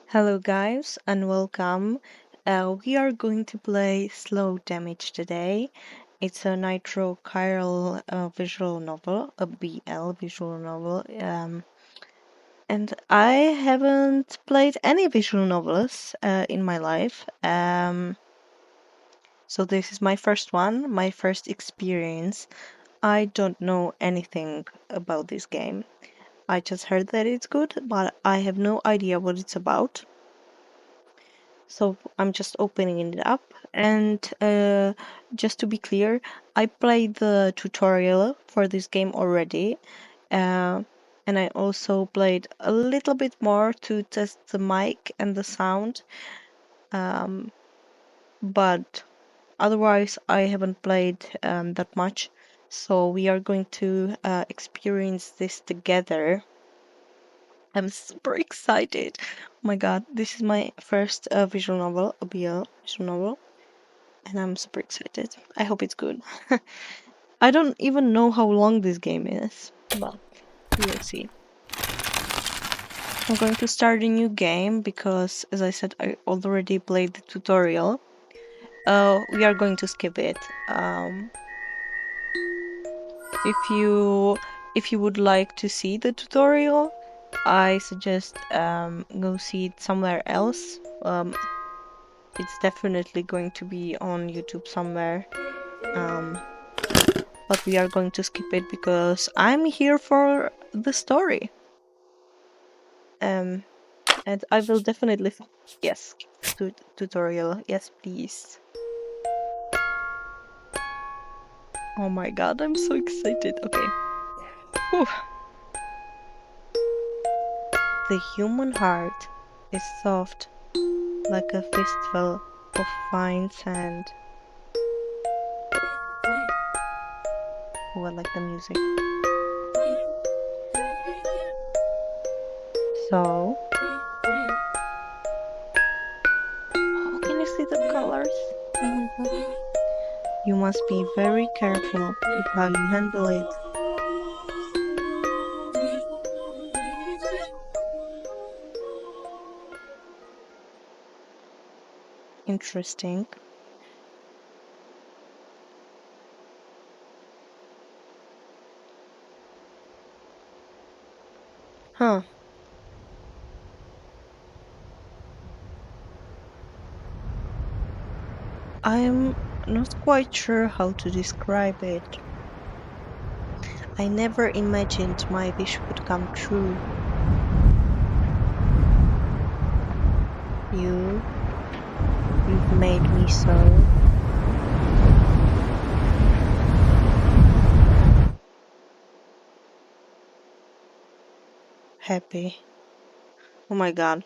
Hello, guys, and welcome. We are going to play Slow Damage today. It's a Nitro Chiral visual novel, a BL visual novel. And I haven't played any visual novels in my life. So this is my first one, my first experience. I don't know anything about this game. I just heard that it's good, but I have no idea what it's about. So I'm just opening it up, and just to be clear, I played the tutorial for this game already, uh, and I also played a little bit more to test the mic and the sound, um, but otherwise I haven't played that much. So we are going to experience this together. I'm super excited. Oh my god, this is my first visual novel, a BL visual novel, and I'm super excited. I hope it's good. I don't even know how long this game is, but we'll see. I'm going to start a new game because, as I said, I already played the tutorial. We are going to skip it. If you would like to see the tutorial, I suggest go see it somewhere else. It's definitely going to be on YouTube somewhere. But we are going to skip it because I'm here for the story. And I will definitely yes, tutorial. Yes, please. Oh my god, I'm so excited. Okay. Whew. The human heart is soft like a fistful of fine sand. Oh, I like the music. So, oh, can you see the colors? Oh my god. You must be very careful with how you handle it. Interesting. Huh. I'm not quite sure how to describe it. I never imagined my wish would come true. You've made me so happy. Oh my god.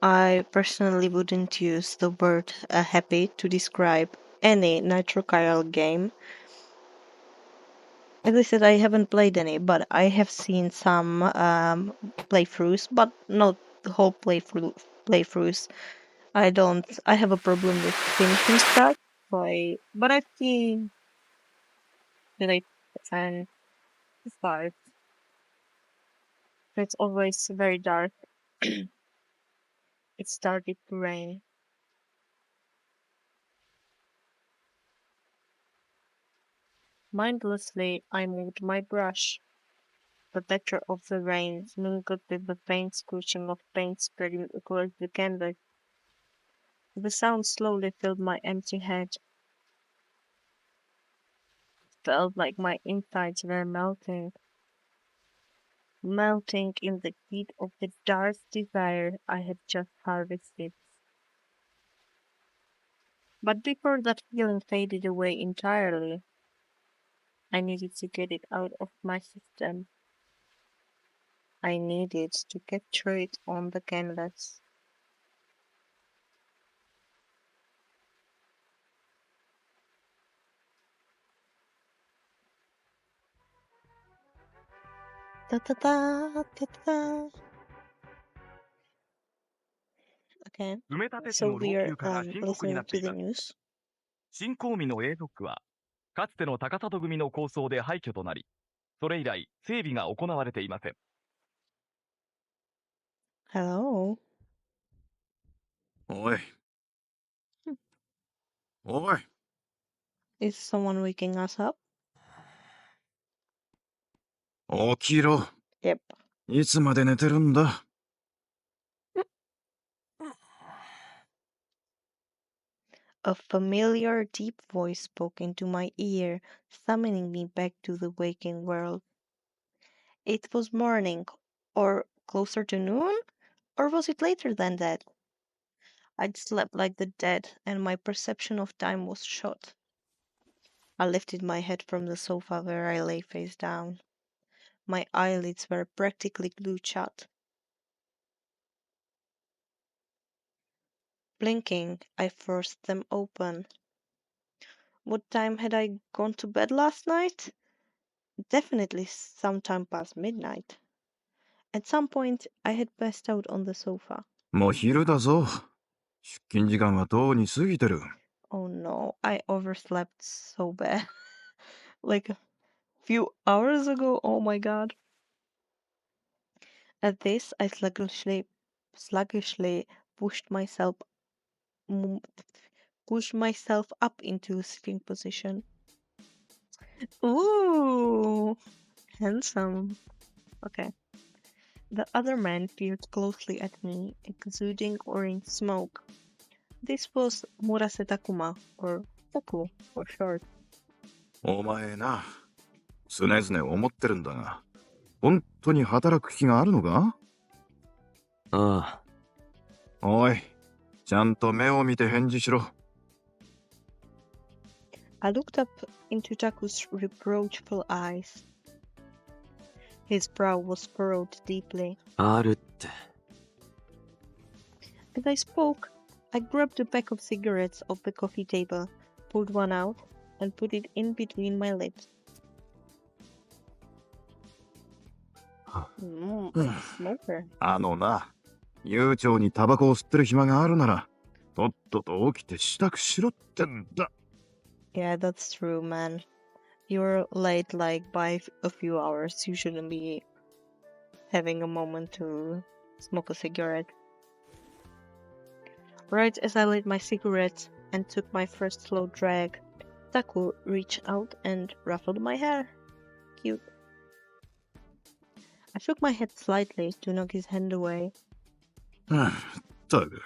I personally wouldn't use the word happy to describe any Nitro Chiral game. As I said, I haven't played any, but I have seen some playthroughs, but not the whole playthroughs. I have a problem with finishing stuff, but I've seen the and five. It's always very dark. It started to rain. Mindlessly, I moved my brush. The texture of the rain mingled with the faint scratching of paint spreading across the canvas. The sound slowly filled my empty head. Felt like my insides were melting in the heat of the dark desire I had just harvested. But before that feeling faded away entirely, I needed to get it out of my system. I needed to capture it on the canvas. Da da da da da. Okay, 埋め立て地 so の老 we're 朽化が深刻にな listening って to い the ます。 news. 新公民の A ドックはかつての高里組の構想で廃墟となり、それ以来整備が行われていません。 Hello. おい。おい。 Is someone waking us up? 起きろ。 Yep. いつまで寝てるんだ。A familiar deep voice spoke into my ear, summoning me back to the waking world. It was morning, or closer to noon, or was it later than that? I'd slept like the dead, and my perception of time was shot. I lifted my head from the sofa where I lay face down. My eyelids were practically glued shut. Blinking, I forced them open. What time had I gone to bed last night? Definitely sometime past midnight. At some point, I had passed out on the sofa. もう昼だぞ。出勤時間はとうに過ぎてる。 Oh no, I overslept so bad. Like a few hours ago, oh my god. At this, I sluggishly m- pushed myself up into a sitting position. Ooh, handsome. Okay. The other man peered closely at me, exuding orange smoke. This was Murase Takuma, or Taku for short. お前な、常々思ってるんだが、本当に働く気があるのか？ああ。おい、ちゃんと目を見て返事しろ。 I looked up into Taku's reproachful eyes. His brow was furrowed deeply. あるって。As I spoke, I grabbed a pack of cigarettes off the coffee table, pulled one out, and put it in between my lips. Smoker. あのな、悠長にタバコを吸ってる暇があるなら、とっとと起きて支度しろってんだ。 Yeah, that's true, man. You're late like by a few hours. You shouldn't be having a moment to smoke a cigarette. Right as I lit my cigarette and took my first slow drag, Taku reached out and ruffled my hair. Cute. I shook my head slightly to knock his hand away. ったく。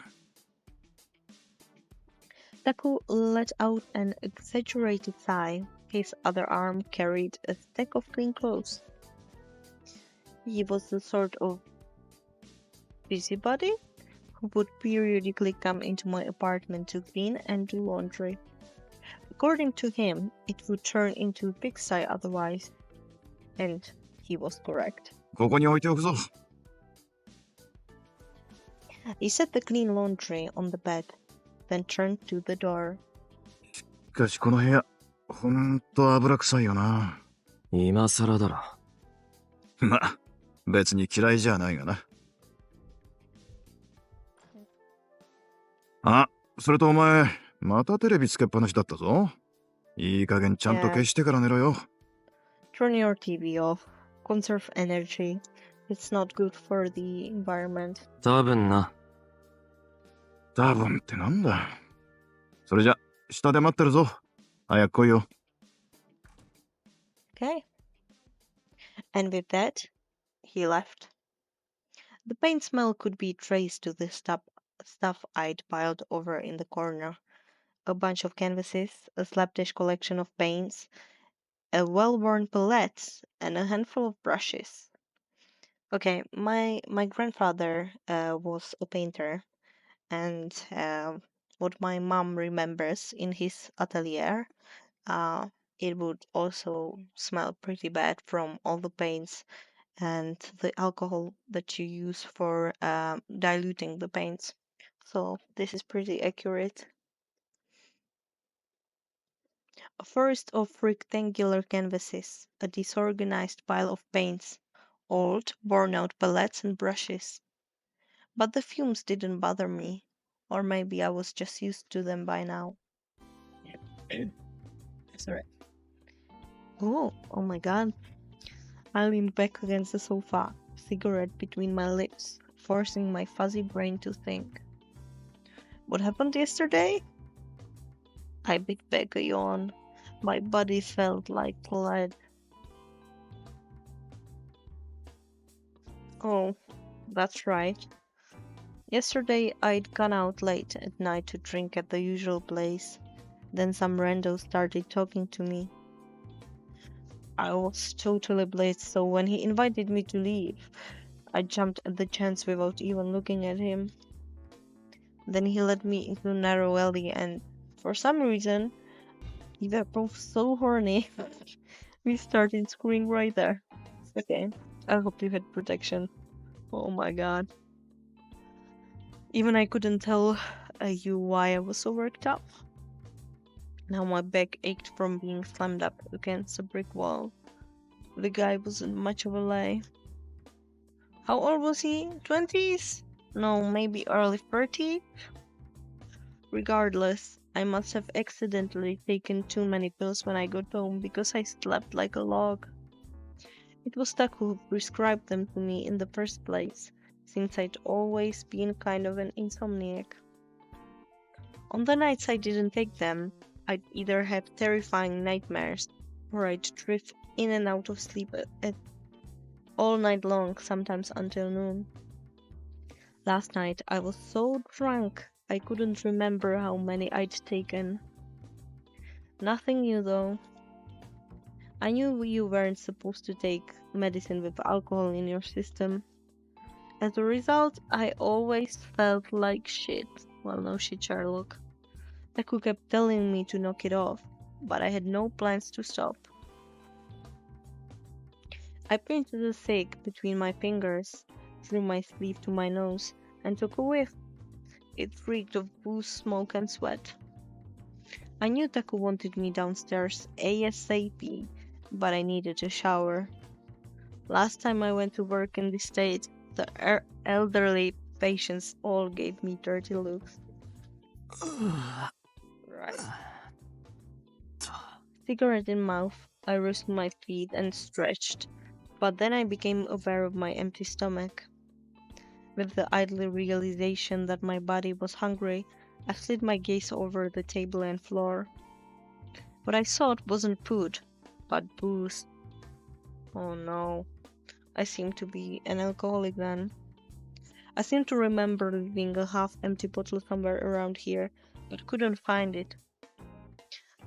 Taku let out an exaggerated sigh. His other arm carried a stack of clean clothes. He was the sort of busybody who would periodically come into my apartment to clean and do laundry. According to him, it would turn into a pigsty otherwise. And he was correct. ここに置いておくぞ。 He set the clean laundry on the bed, then turned to the door. しかしこの部屋、ほんと油臭いよな。今更だろ。ま、別に嫌いじゃないがな。あ、それとお前、またテレビつけっぱなしだったぞ。いい加減ちゃんと消してから寝ろよ。Turn your TV off. Conserve energy. It's not good for the environment. 多分な。多分ってなんだ。それじゃ、下で待ってるぞ。早く来いよ。Okay. And with that, he left. The paint smell could be traced to the stuff I'd piled over in the corner. A bunch of canvases, a slapdash collection of paints, a well-worn palette, and a handful of brushes. Okay, my grandfather was a painter, and what my mom remembers in his atelier, it would also smell pretty bad from all the paints and the alcohol that you use for diluting the paints. So this is pretty accurate. A forest of rectangular canvases, a disorganized pile of paints, old, worn-out palettes and brushes. But the fumes didn't bother me, or maybe I was just used to them by now. Sorry. Oh my god. I leaned back against the sofa, cigarette between my lips, forcing my fuzzy brain to think. What happened yesterday? I bit back a yawn. My body felt like lead. Oh, that's right. Yesterday I'd gone out late at night to drink at the usual place. Then some rando started talking to me. I was totally blitzed, so when he invited me to leave, I jumped at the chance without even looking at him. Then he led me into a narrow alley and, for some reason, we were both so horny. We started screwing right there. Okay, I hope you had protection. Oh my god. Even I couldn't tell you why I was so worked up. Now my back ached from being slammed up against a brick wall. The guy wasn't much of a lie. How old was he? 20s? No, maybe early 30s? Regardless, I must have accidentally taken too many pills when I got home because I slept like a log. It was Taku who prescribed them to me in the first place, since I'd always been kind of an insomniac. On the nights I didn't take them, I'd either have terrifying nightmares, or I'd drift in and out of sleep all night long, sometimes until noon. Last night I was so drunk I couldn't remember how many I'd taken. Nothing new though. I knew you weren't supposed to take medicine with alcohol in your system. As a result, I always felt like shit. Well, no shit, Sherlock. Taku kept telling me to knock it off, but I had no plans to stop. I pinted the cig between my fingers, through my sleeve to my nose, and took a whiff. It reeked of booze, smoke, and sweat. I knew Taku wanted me downstairs ASAP, but I needed a shower. Last time I went to work in this state, the elderly patients all gave me dirty looks. Right. Cigarette in mouth, I rose to my feet and stretched, but then I became aware of my empty stomach. With the idle realization that my body was hungry, I slid my gaze over the table and floor. What I sought wasn't food, but booze. Oh no, I seemed to be an alcoholic then. I seem to remember leaving a half-empty bottle somewhere around here, but couldn't find it.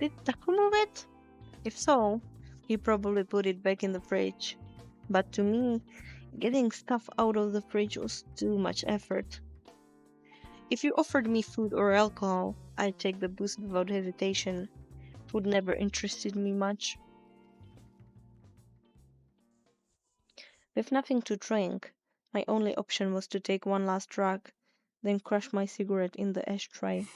Did Taku move it? If so, he probably put it back in the fridge. But to me, getting stuff out of the fridge was too much effort. If you offered me food or alcohol, I'd take the booze without hesitation. Food never interested me much. With nothing to drink, my only option was to take one last drag, then crush my cigarette in the ashtray.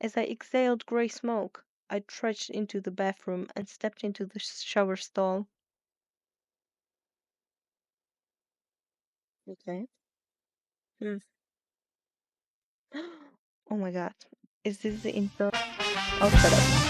As I exhaled grey smoke, I trudged into the bathroom and stepped into the shower stall. Okay. Oh my god. Is this the intro? I'll shut up.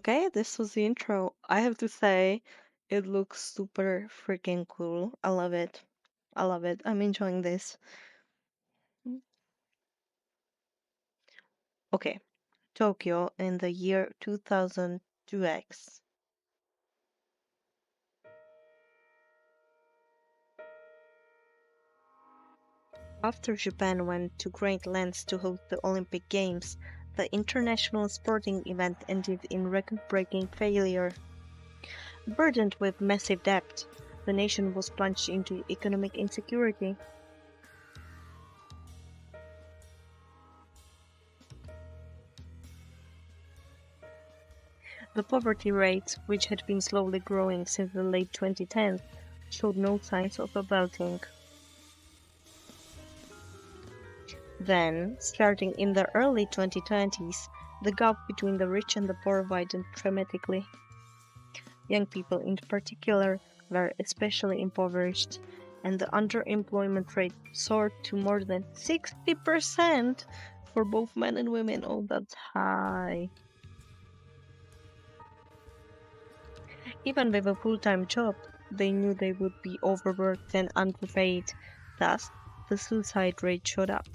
Okay, this was the intro. I have to say, it looks super freaking cool. I love it. I love it. I'm enjoying this. Okay, Tokyo in the year 2002X. After Japan went to great lengths to host the Olympic Games, the international sporting event ended in record-breaking failure. Burdened with massive debt, the nation was plunged into economic insecurity. The poverty rate, which had been slowly growing since the late 2010s, showed no signs of abating. Then, starting in the early 2020s, the gap between the rich and the poor widened dramatically. Young people in particular were especially impoverished, and the underemployment rate soared to more than 60% for both men and women. Oh, that's high. Even with a full-time job, they knew they would be overworked and underpaid. Thus, the suicide rate shot up.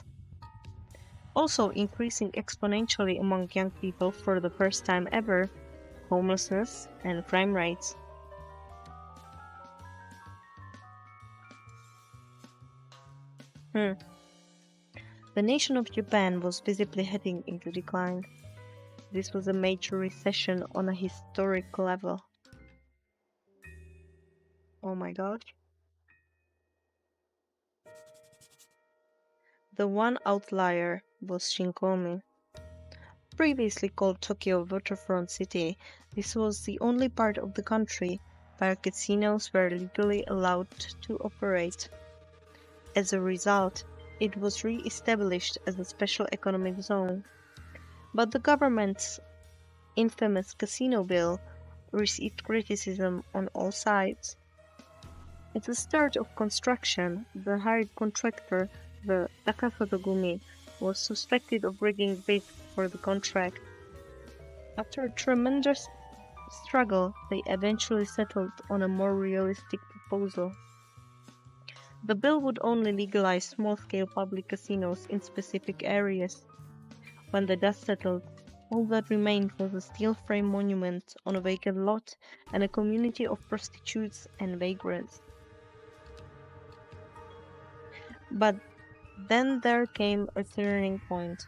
Also increasing exponentially among young people for the first time ever, homelessness and crime rates. The nation of Japan was visibly heading into decline. This was a major recession on a historic level. Oh my god. The one outlier was Shinkomi. Previously called Tokyo Waterfront City, this was the only part of the country where casinos were legally allowed to operate. As a result, it was re-established as a special economic zone. But the government's infamous casino bill received criticism on all sides. At the start of construction, the hired contractor, the Takasatogumi, was suspected of rigging bids for the contract. After a tremendous struggle, they eventually settled on a more realistic proposal. The bill would only legalize small-scale public casinos in specific areas. When the dust settled, all that remained was a steel frame monument on a vacant lot and a community of prostitutes and vagrants. But then there came a turning point.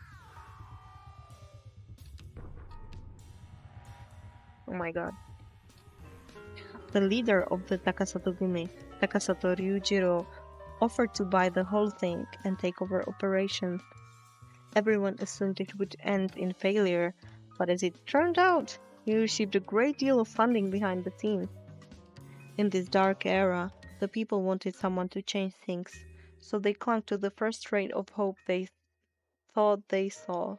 Oh my god. The leader of the Takasatogumi, Takasato Ryujiro, offered to buy the whole thing and take over operations. Everyone assumed it would end in failure, but as it turned out, he received a great deal of funding behind the scenes. In this dark era, the people wanted someone to change things, so they clung to the first ray of hope they thought they saw.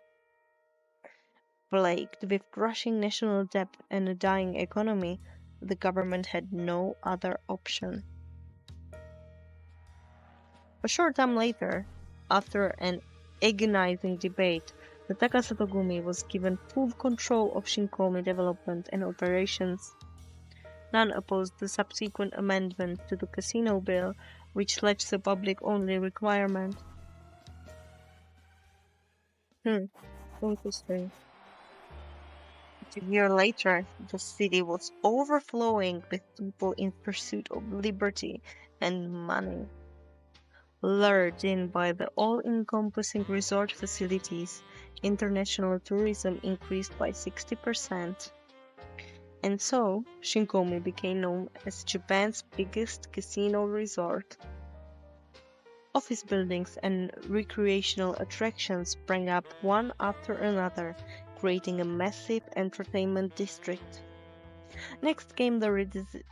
Plagued with crushing national debt and a dying economy, the government had no other option. A short time later, after an agonizing debate, the Takasatogumi was given full control of Shinkomi development and operations. None opposed the subsequent amendment to the casino bill, which led to the public-only requirement. Interesting. A year later, the city was overflowing with people in pursuit of liberty and money. Lured in by the all-encompassing resort facilities, international tourism increased by 60%. And so, Shinkomi became known as Japan's biggest casino resort. Office buildings and recreational attractions sprang up one after another, creating a massive entertainment district. Next came the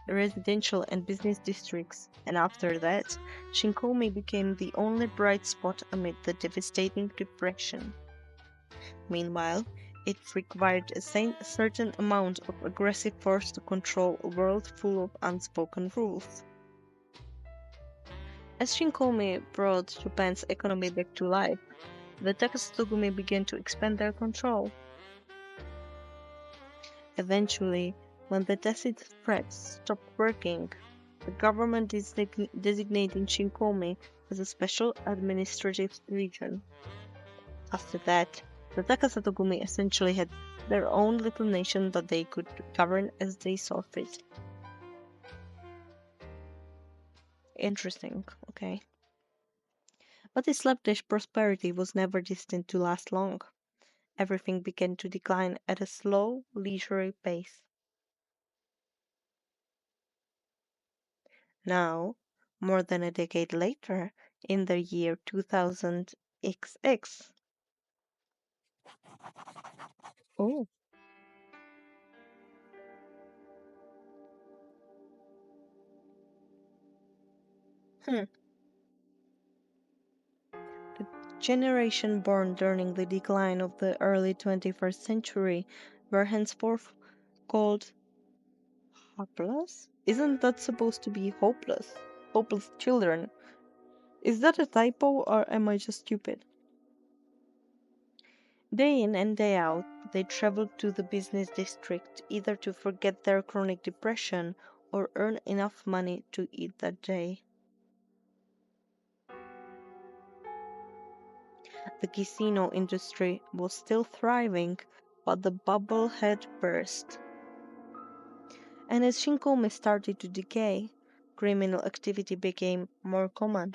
residential and business districts, and after that, Shinkomi became the only bright spot amid the devastating depression. Meanwhile, it required a certain amount of aggressive force to control a world full of unspoken rules. As Shinkomi brought Japan's economy back to life, the Takasatogumi began to expand their control. Eventually, when the tacit threats stopped working, the government designated Shinkomi as a special administrative region. After that, the Takasatogumi essentially had their own little nation that they could govern as they saw fit. Interesting, okay. But this lavish prosperity was never destined to last long. Everything began to decline at a slow, leisurely pace. Now, more than a decade later, in the year 2000 XX. Oh. Hmm. The generation born during the decline of the early 21st century were henceforth called hopeless? Isn't that supposed to be hopeless? Hopeless children. Is that a typo or am I just stupid? Day in and day out, they traveled to the business district either to forget their chronic depression or earn enough money to eat that day. The casino industry was still thriving, but the bubble had burst. And as Shinkomi started to decay, criminal activity became more common.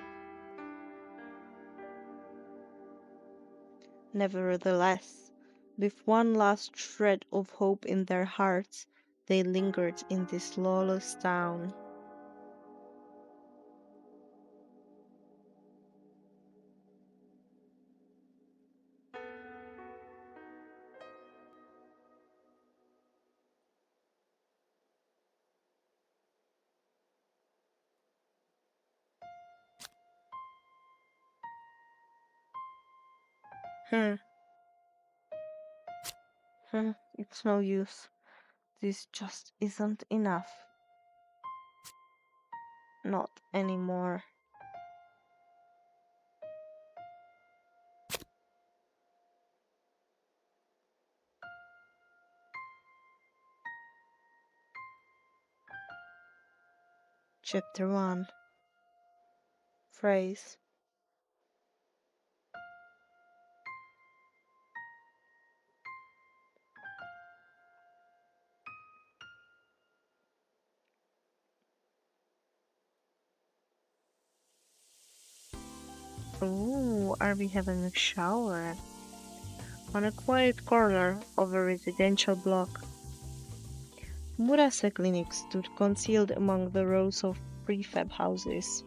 Nevertheless, with one last shred of hope in their hearts, they lingered in this lawless town. Hmm. It's no use. This just isn't enough. Not anymore. Chapter 1. Phrase. Ooh, are we having a shower? On a quiet corner of a residential block, Murase Clinic stood concealed among the rows of prefab houses.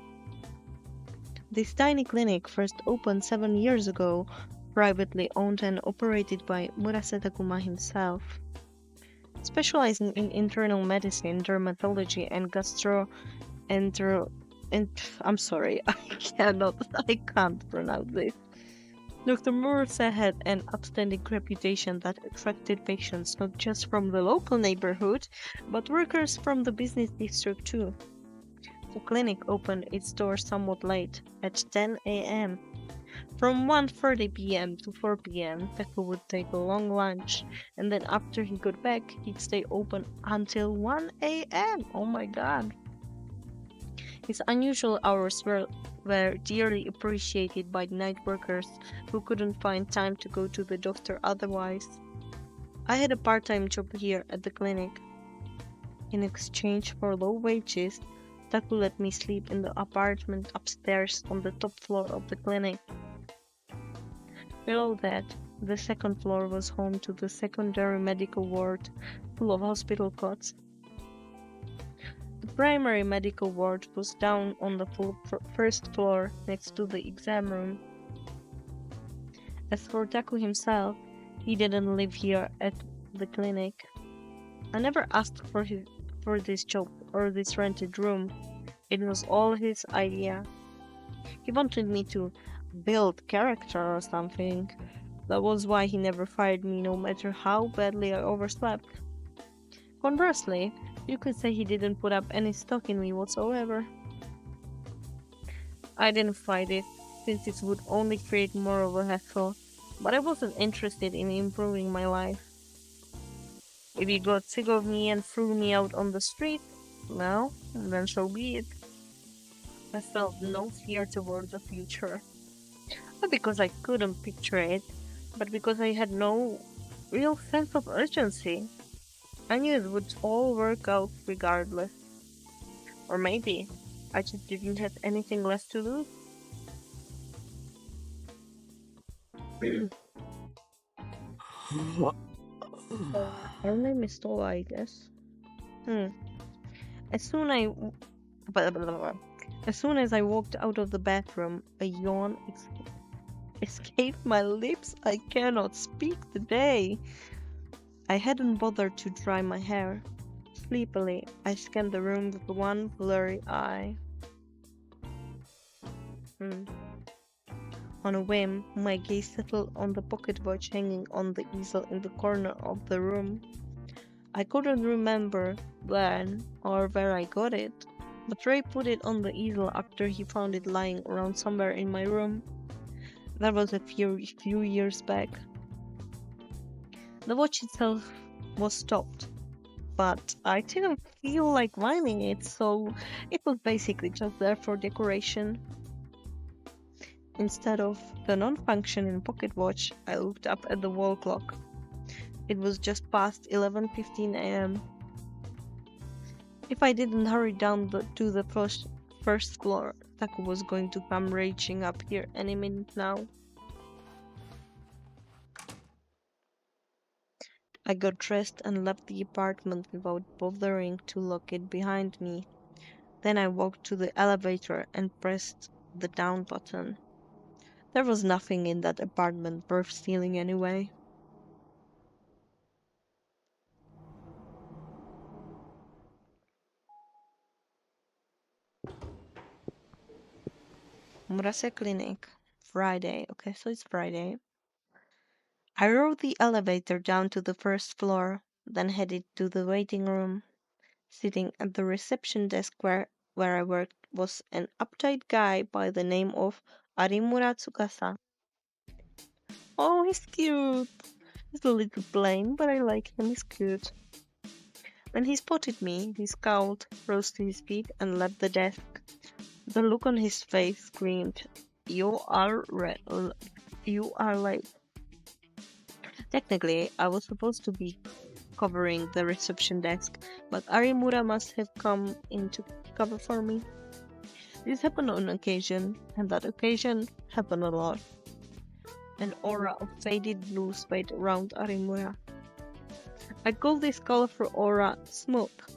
This tiny clinic first opened 7 years ago, privately owned and operated by Murase Takuma himself. Specializing in internal medicine, dermatology, and I'm sorry, I can't pronounce this. Dr. Murase had an outstanding reputation that attracted patients not just from the local neighborhood, but workers from the business district too. The clinic opened its doors somewhat late, at 10 a.m. From 1:30 p.m. to 4 p.m., Taku would take a long lunch, and then after he got back, he'd stay open until 1 a.m. Oh my god. His unusual hours were dearly appreciated by night workers who couldn't find time to go to the doctor otherwise. I had a part-time job here at the clinic. In exchange for low wages, Taku let me sleep in the apartment upstairs on the top floor of the clinic. Below that, the second floor was home to the secondary medical ward, full of hospital cots. The primary medical ward was down on the first floor, next to the exam room. As for Taku himself, he didn't live here at the clinic. I never asked for this job or this rented room. It was all his idea. He wanted me to build character or something. That was why he never fired me, no matter how badly I overslept. Conversely, you could say he didn't put up any stock in me whatsoever. I didn't fight it, since it would only create more of a hassle, but I wasn't interested in improving my life. If he got sick of me and threw me out on the street, well, then so be it. I felt no fear toward the future. Not because I couldn't picture it, but because I had no real sense of urgency. I knew it would all work out regardless. Or maybe I just didn't have anything less to do. Her name is Tola, I guess. As soon I blah, blah, blah, blah. As soon as I walked out of the bathroom, a yawn escaped my lips. I cannot speak today. I hadn't bothered to dry my hair. Sleepily, I scanned the room with one blurry eye. On a whim, my gaze settled on the pocket watch hanging on the easel in the corner of the room. I couldn't remember when or where I got it, but Ray put it on the easel after he found it lying around somewhere in my room. That was a few years back. The watch itself was stopped, but I didn't feel like winding it, so it was basically just there for decoration. Instead of the non-functioning pocket watch, I looked up at the wall clock. It was just past 11:15 a.m. If I didn't hurry down to the first floor, Taku was going to come raging up here any minute now. I got dressed and left the apartment without bothering to lock it behind me. Then I walked to the elevator and pressed the down button. There was nothing in that apartment worth stealing anyway. Murase Clinic. Friday. Okay, so it's Friday. I rode the elevator down to the first floor, then headed to the waiting room. Sitting at the reception desk where I worked was an uptight guy by the name of Arimura Tsukasa. Oh, he's cute. He's a little plain, but I like him. He's cute. When he spotted me, he scowled, rose to his feet, and left the desk. The look on his face screamed, "You are late." Technically, I was supposed to be covering the reception desk, but Arimura must have come in to cover for me. This happened on occasion, and that occasion happened a lot. An aura of faded blue swayed around Arimura. I call this colorful aura smoke.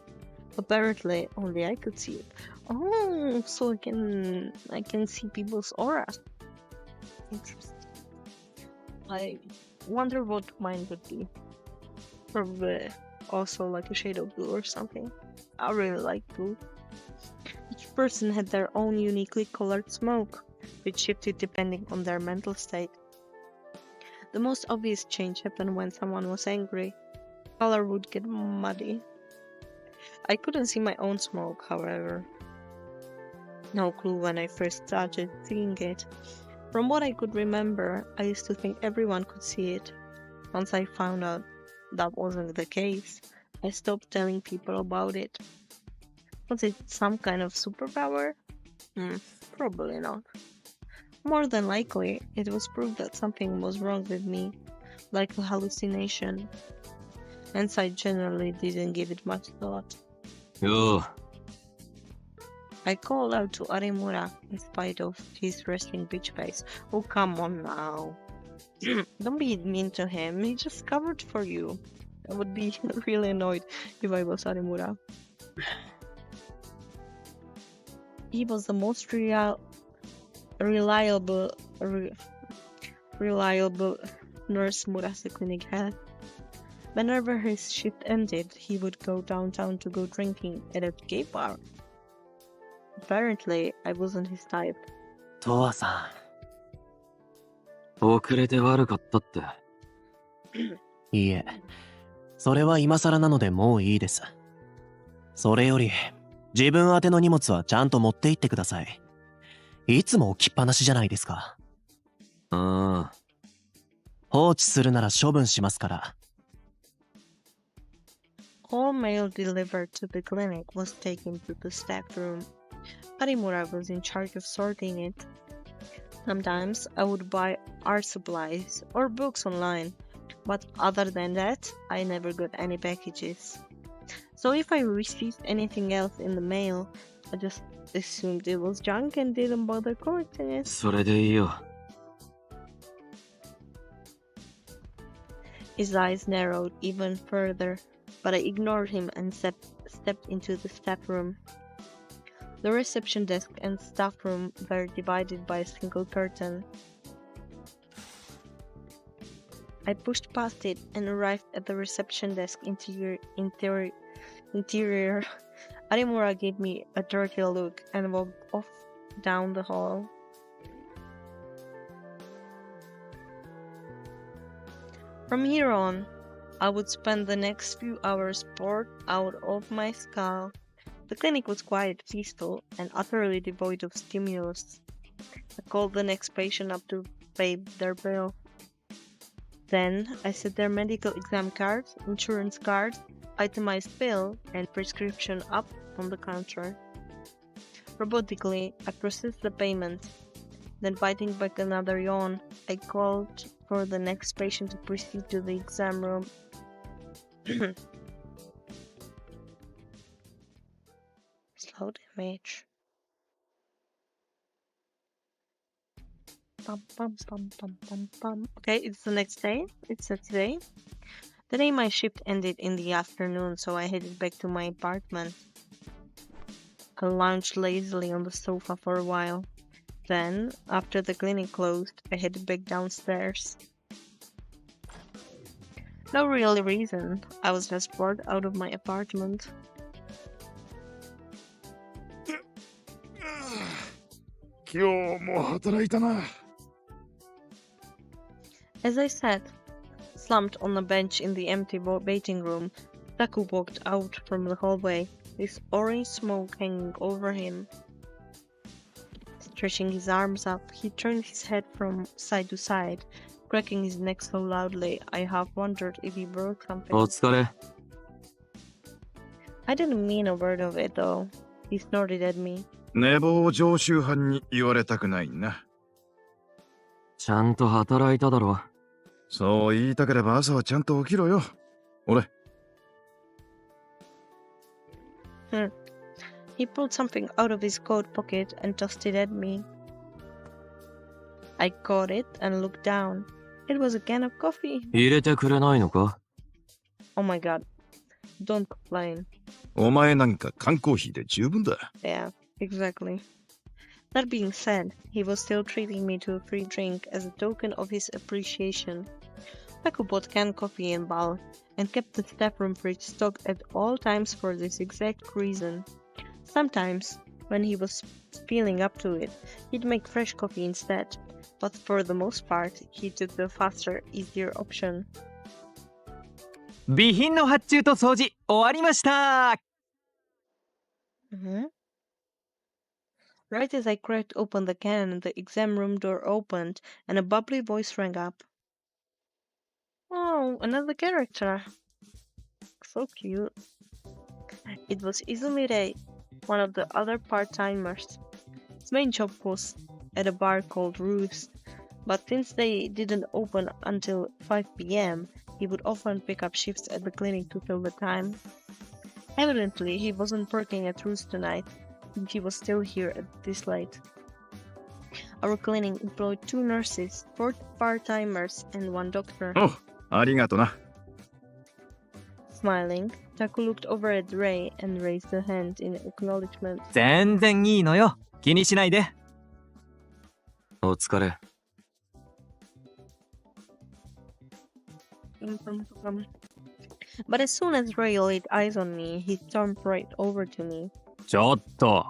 Apparently, only I could see it. Oh, so I can see people's auras. Interesting. I wonder what mine would be. Probably also like a shade of blue or something. I really like blue. Each person had their own uniquely colored smoke, which shifted depending on their mental state. The most obvious change happened when someone was angry. Color would get muddy. I couldn't see my own smoke, however. No clue when I first started seeing it. From what I could remember, I used to think everyone could see it. Once I found out that wasn't the case, I stopped telling people about it. Was it some kind of superpower? Probably not. More than likely, it was proof that something was wrong with me, like a hallucination. Hence, I generally didn't give it much thought. Yo. I called out to Arimura in spite of his resting bitch face. Oh, come on now. Don't be mean to him. He just covered for you. I would be really annoyed if I was Arimura. He was the most reliable nurse Murase Clinic had. Whenever his shift ended, he would go downtown to go drinking at a gay bar. Apparently, I wasn't his type. トアさん。遅れて悪かったって。いいえ。それは今更なのでもういいです。それより、自分宛ての荷物はちゃんと持って行ってください。いつも置きっぱなしじゃないですか。ああ。放置するなら処分しますから。All mail delivered to the clinic was taken to the staff room. Arimura was in charge of sorting it. Sometimes I would buy art supplies or books online, but other than that, I never got any packages. So if I received anything else in the mail, I just assumed it was junk and didn't bother collecting it. それでいいよ。 His eyes narrowed even further, but I ignored him and stepped into the staff room. The reception desk and staff room were divided by a single curtain. I pushed past it and arrived at the reception desk interior. Arimura gave me a dirty look and walked off down the hall. From here on, I would spend the next few hours bored out of my skull. The clinic was quiet, peaceful, and utterly devoid of stimulus. I called the next patient up to pay their bill. Then I set their medical exam cards, insurance cards, itemized bill, and prescription up on the counter. Robotically, I processed the payment. Then, biting back another yawn, I called for the next patient to proceed to the exam room. Slow damage. Bum, bum, bum, bum, bum, bum. Okay, it's the next day. It's Saturday. Today my shift ended in the afternoon, so I headed back to my apartment. I lounged lazily on the sofa for a while. Then, after the clinic closed, I headed back downstairs. No real reason. I was just bored out of my apartment. As I sat, slumped on a bench in the empty waiting room, Taku walked out from the hallway, with orange smoke hanging over him. Stretching his arms up, he turned his head from side to side, cracking his neck so loudly I half wondered if he broke something. お疲れ。 I didn't mean a word of it though. He snorted at me. 寝坊常習犯に言われたくないな。ちゃんと働いただろ。そう言いたければ朝はちゃんと起きろよ。俺。He pulled something out of his coat pocket and tossed it at me. I caught it and looked down. It was a can of coffee. 入れてくれないのか？ Oh my god. Don't complain. お前なんか缶コーヒーで十分だ。Yeah, exactly. That being said, he was still treating me to a free drink as a token of his appreciation. Taku bought canned coffee in bulk and kept the staff room fridge stocked at all times for this exact reason. Sometimes, when he was feeling up to it, he'd make fresh coffee instead, but for the most part, he took the faster, easier option. 備品の発注と掃除終わりました。 Right as I cracked open the can, the exam room door opened and a bubbly voice rang up. Oh, another character. So cute. It was Izumire, one of the other part-timers. His main job was at a bar called Roost, but since they didn't open until 5 p.m., he would often pick up shifts at the clinic to fill the time. Evidently, he wasn't working at Roost tonight, and he was still here at this late. Our clinic employed 2 nurses, 4 part-timers, and 1 doctor. おう、ありがとな。 Smiling, Taku looked over at Ray and raised a hand in acknowledgement. 全然いいのよ。気にしないで。お疲れ。 But as soon as Ray laid eyes on me, he stormed right over to me. ちょっと。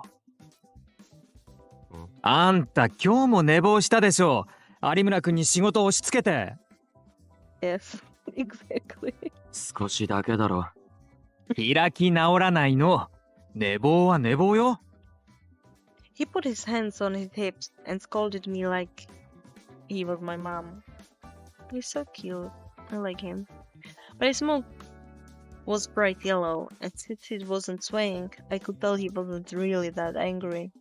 あんた今日も寝坊したでしょ。有村君に仕事を押し付けて。Yes, exactly. 少しだけだろ。開き直らないの。寝坊は寝坊よ。He put his hands on his hips and scolded me like he was my mom. He's so cute. I like him. But I smoked was bright yellow, and since it wasn't swaying, I could tell he wasn't really that angry.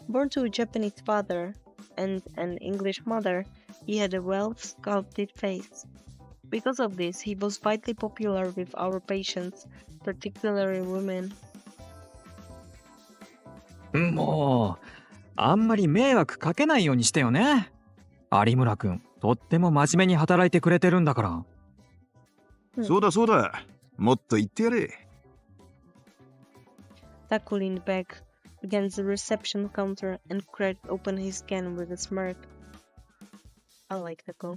Born to a Japanese father and an English mother, he had a well-sculpted face. Because of this, he was widely popular with our patients, particularly women. もう、あんまり迷惑かけないようにしてよね。有村くん、とっても真面目に働いてくれてるんだから。そうだそうだ。もっと言ってやれ。Taku leaned back against the reception counter and cracked open his can with a smirk. I like Taku.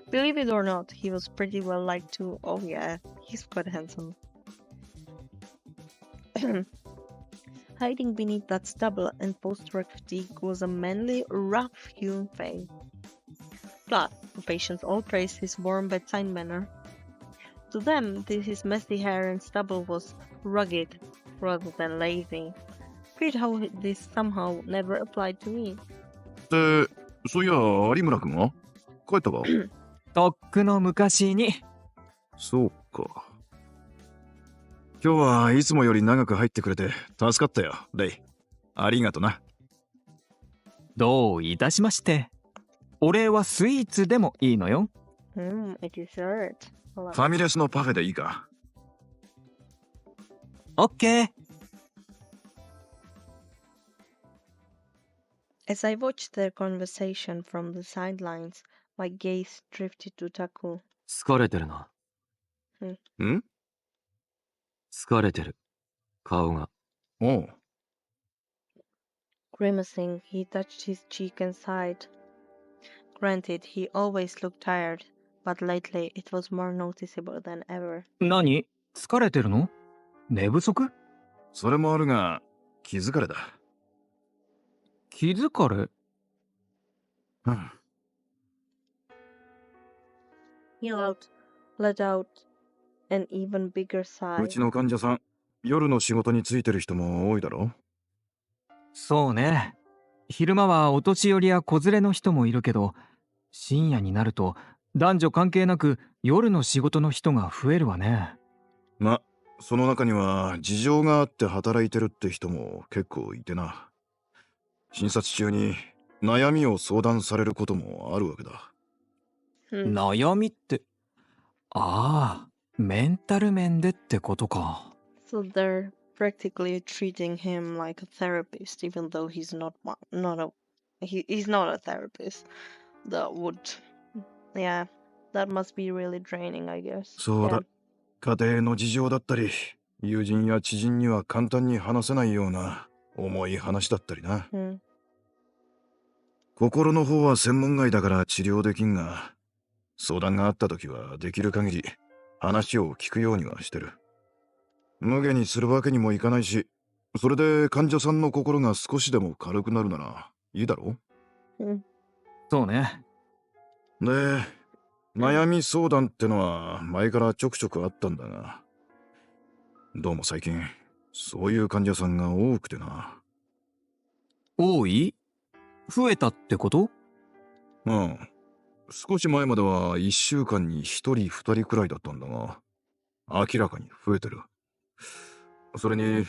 Believe it or not, he was pretty well liked too. Oh yeah, he's quite handsome. Hiding beneath that stubble and post-work fatigue was a manly, rough-hewn face. Plus, the patients all praised his warm bedside manner. To them, his messy hair and stubble was rugged rather than lazy. Weird how this somehow never applied to me. ってそういや有村君は帰ったか？とっくの昔に。そうか。今日はいつもより長く入ってくれて助かったよ、レイ。ありがとな。どういたしまして。お礼はスイーツでもいいのよ。A dessert. ファミレスのパフェでいいか？オッケー。As I watched their conversation from the sidelines, my gaze drifted to Taku. 疲れてるな。ん？疲れてる。顔が。おう。Grimacing, he touched his cheek and sighed. Granted, he always looked tired, but lately it was more noticeable than ever. 何？疲れてるの？寝不足？それもあるが、気疲れだ。気疲れ？うん。He let out an even bigger sigh. うちの患者さん、夜の仕事に就いてる人も多いだろ？そうね。昼間はお年寄りや子連れの人もいるけど、深夜になると男女関係なく夜の仕事の人が増えるわね。ま、その中には事情があって働いてるって人も結構いてな。診察中に悩みを相談されることもあるわけだ。悩みって、ああ、メンタル面でってことか。So they're practically treating him like a therapist, even though he's not a therapist. That would, yeah, that must be really draining, I guess. そうだ。家庭の事情だったり、友人や知人には簡単に話せないような重い話だったりな。心の方は専門外だから治療できんが、相談があった時はできる限り話を聞くようにはしてる。無下にするわけにもいかないし、それで患者さんの心が少しでも軽くなるならいいだろ？そうね。で、悩み相談ってのは前からちょくちょくあったんだが、どうも最近そういう患者さんが多くてな。多い？増えたってこと？うん。少し前までは1週間に1人2人くらいだったんだが、明らかに増えてる。それに、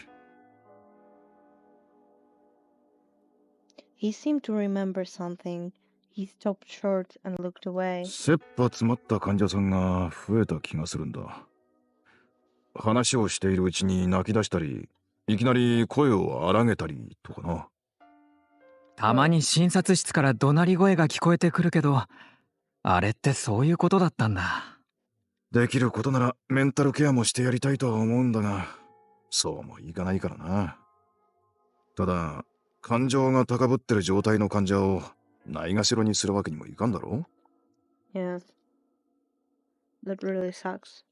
He seemed to remember something. He stopped short and looked away. 切羽詰まった患者さんが増えた気がするんだ。話をしているうちに泣き出したり、いきなり声を荒げたりとかな。たまに診察室から怒鳴り声が聞こえてくるけど、あれってそういうことだったんだ。できることならメンタルケアもしてやりたいとは思うんだが、そうもいかないからな。ただ、感情が高ぶってる状態の患者をないがしろにするわけにもいかんだろ？ Yes. That really sucks.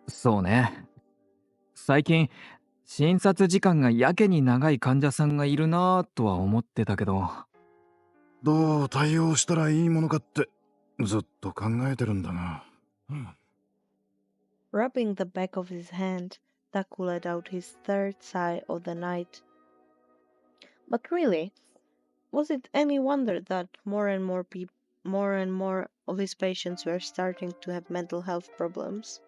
そうね。最近、診察時間がやけに長い患者さんがいるなぁとは思ってたけど。どう対応したらいいものかってずっと考えてるんだが。Rubbing the back of his hand, Taku let out his third sigh of the night. But really, was it any wonder that more and more of his patients were starting to have mental health problems.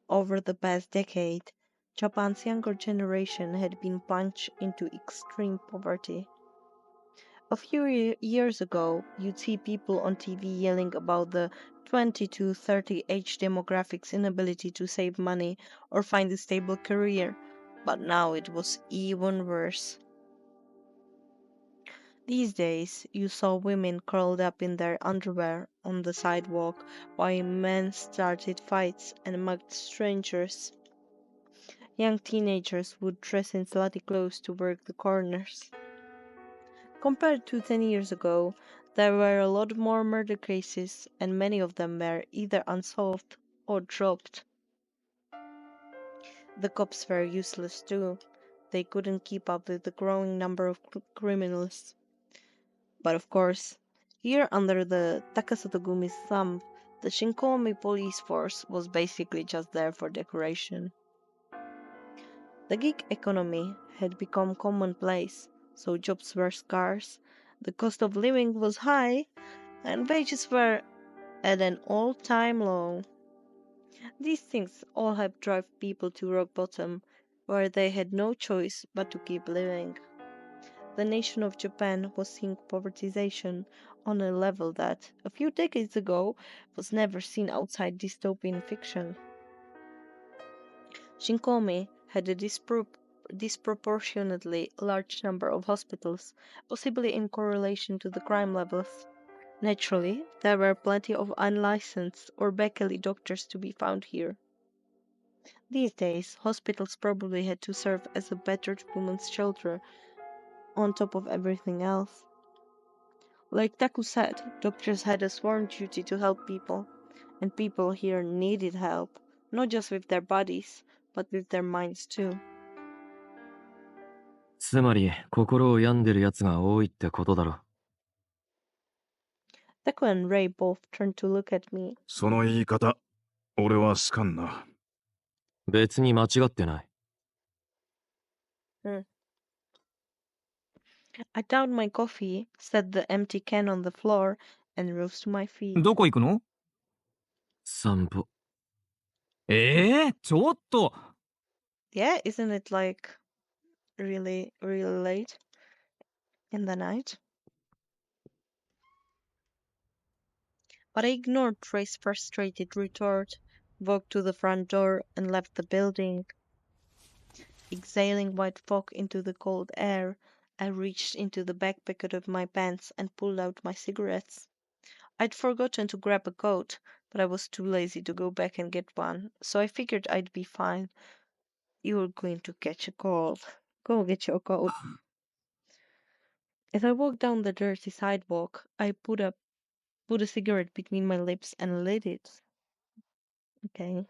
Over the past decade, Japan's younger generation had been plunged into extreme poverty. A few years ago, you'd see people on TV yelling about the 20 to 30 age demographic's inability to save money or find a stable career, but now it was even worse. These days, you saw women curled up in their underwear on the sidewalk while men started fights and mugged strangers. Young teenagers would dress in slutty clothes to work the corners. Compared to 10 years ago, there were a lot more murder cases, and many of them were either unsolved or dropped. The cops were useless too. They couldn't keep up with the growing number of criminals. But of course, here under the Takasatogumi's thumb, the Shinkomi police force was basically just there for decoration. The gig economy had become commonplace, so jobs were scarce, the cost of living was high, and wages were at an all-time low. These things all helped drive people to rock bottom, where they had no choice but to keep living. The nation of Japan was seeing povertization on a level that, a few decades ago, was never seen outside dystopian fiction. Shinkomi had a disproportionately large number of hospitals, possibly in correlation to the crime levels. Naturally, there were plenty of unlicensed or Beckley doctors to be found here. These days, hospitals probably had to serve as a battered woman's shelter on top of everything else. Like Taku said, doctors had a sworn duty to help people, and people here needed help, not just with their bodies, but with their minds too. つまり、心を病んでる奴が多いってことだろ。Taku and Ray both turned to look at me. その言い方、俺は好かんな。別に間違ってない。I downed my coffee, set the empty can on the floor, and rose to my feet. どこ行くの？散歩。ちょっと。 Yeah, isn't it like really, really late in the night? But I ignored Ray's frustrated retort, walked to the front door, and left the building. Exhaling white fog into the cold air, I reached into the back pocket of my pants and pulled out my cigarettes. I'd forgotten to grab a coat, but I was too lazy to go back and get one, so I figured I'd be fine. You're going to catch a cold. Go get your coat. As I walked down the dirty sidewalk, I put a cigarette between my lips and lit it. Okay.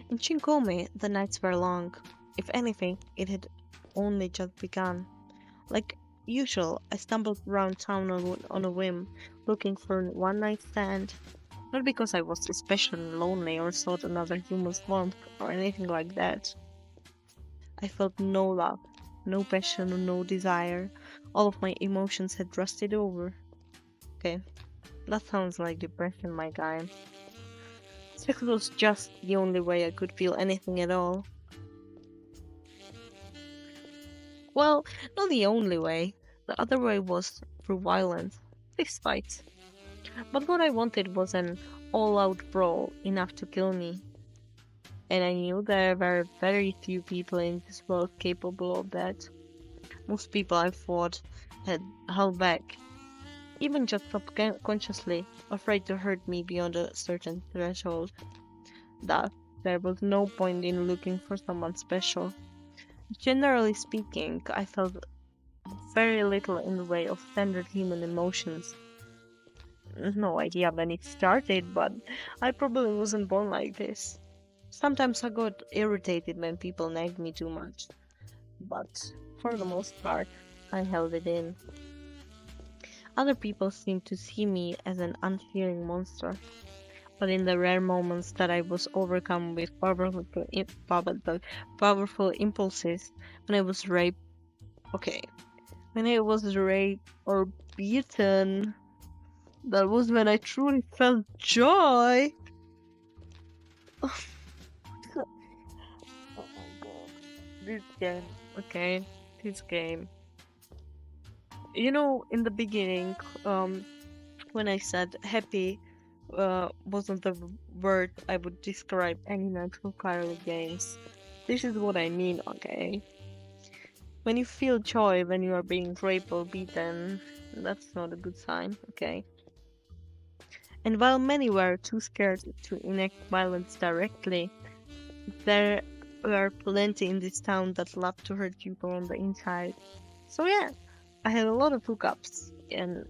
In Shinkomi, the nights were long. If anything, it had only just begun. Like usual, I stumbled around town on a whim, looking for a one-night stand. Not because I was especially lonely or sought another human's warmth or anything like that. I felt no love, no passion, no desire. All of my emotions had rusted over. Okay, that sounds like depression, my guy. Sex was just the only way I could feel anything at all. Well, not the only way. The other way was through violence, fist fights. But what I wanted was an all-out brawl enough to kill me. And I knew there were very few people in this world capable of that. Most people I fought had held back, even just subconsciously, afraid to hurt me beyond a certain threshold. Thus, there was no point in looking for someone special. Generally speaking, I felt very little in the way of standard human emotions. No idea when it started, but I probably wasn't born like this. Sometimes I got irritated when people nagged me too much, but for the most part, I held it in. Other people seemed to see me as an unfearing monster, but in the rare moments that I was overcome with powerful impulses, when I was raped Okay. When I was raped or beaten, that was when I truly felt joy. Oh my god. This game. Okay. This game. You know, in the beginning, when I said happy wasn't the word I would describe any Natural Kyrie games. This is what I mean, okay? When you feel joy when you are being raped or beaten, that's not a good sign, okay? And while many were too scared to enact violence directly, there were plenty in this town that loved to hurt people on the inside. So yeah, I had a lot of hookups, and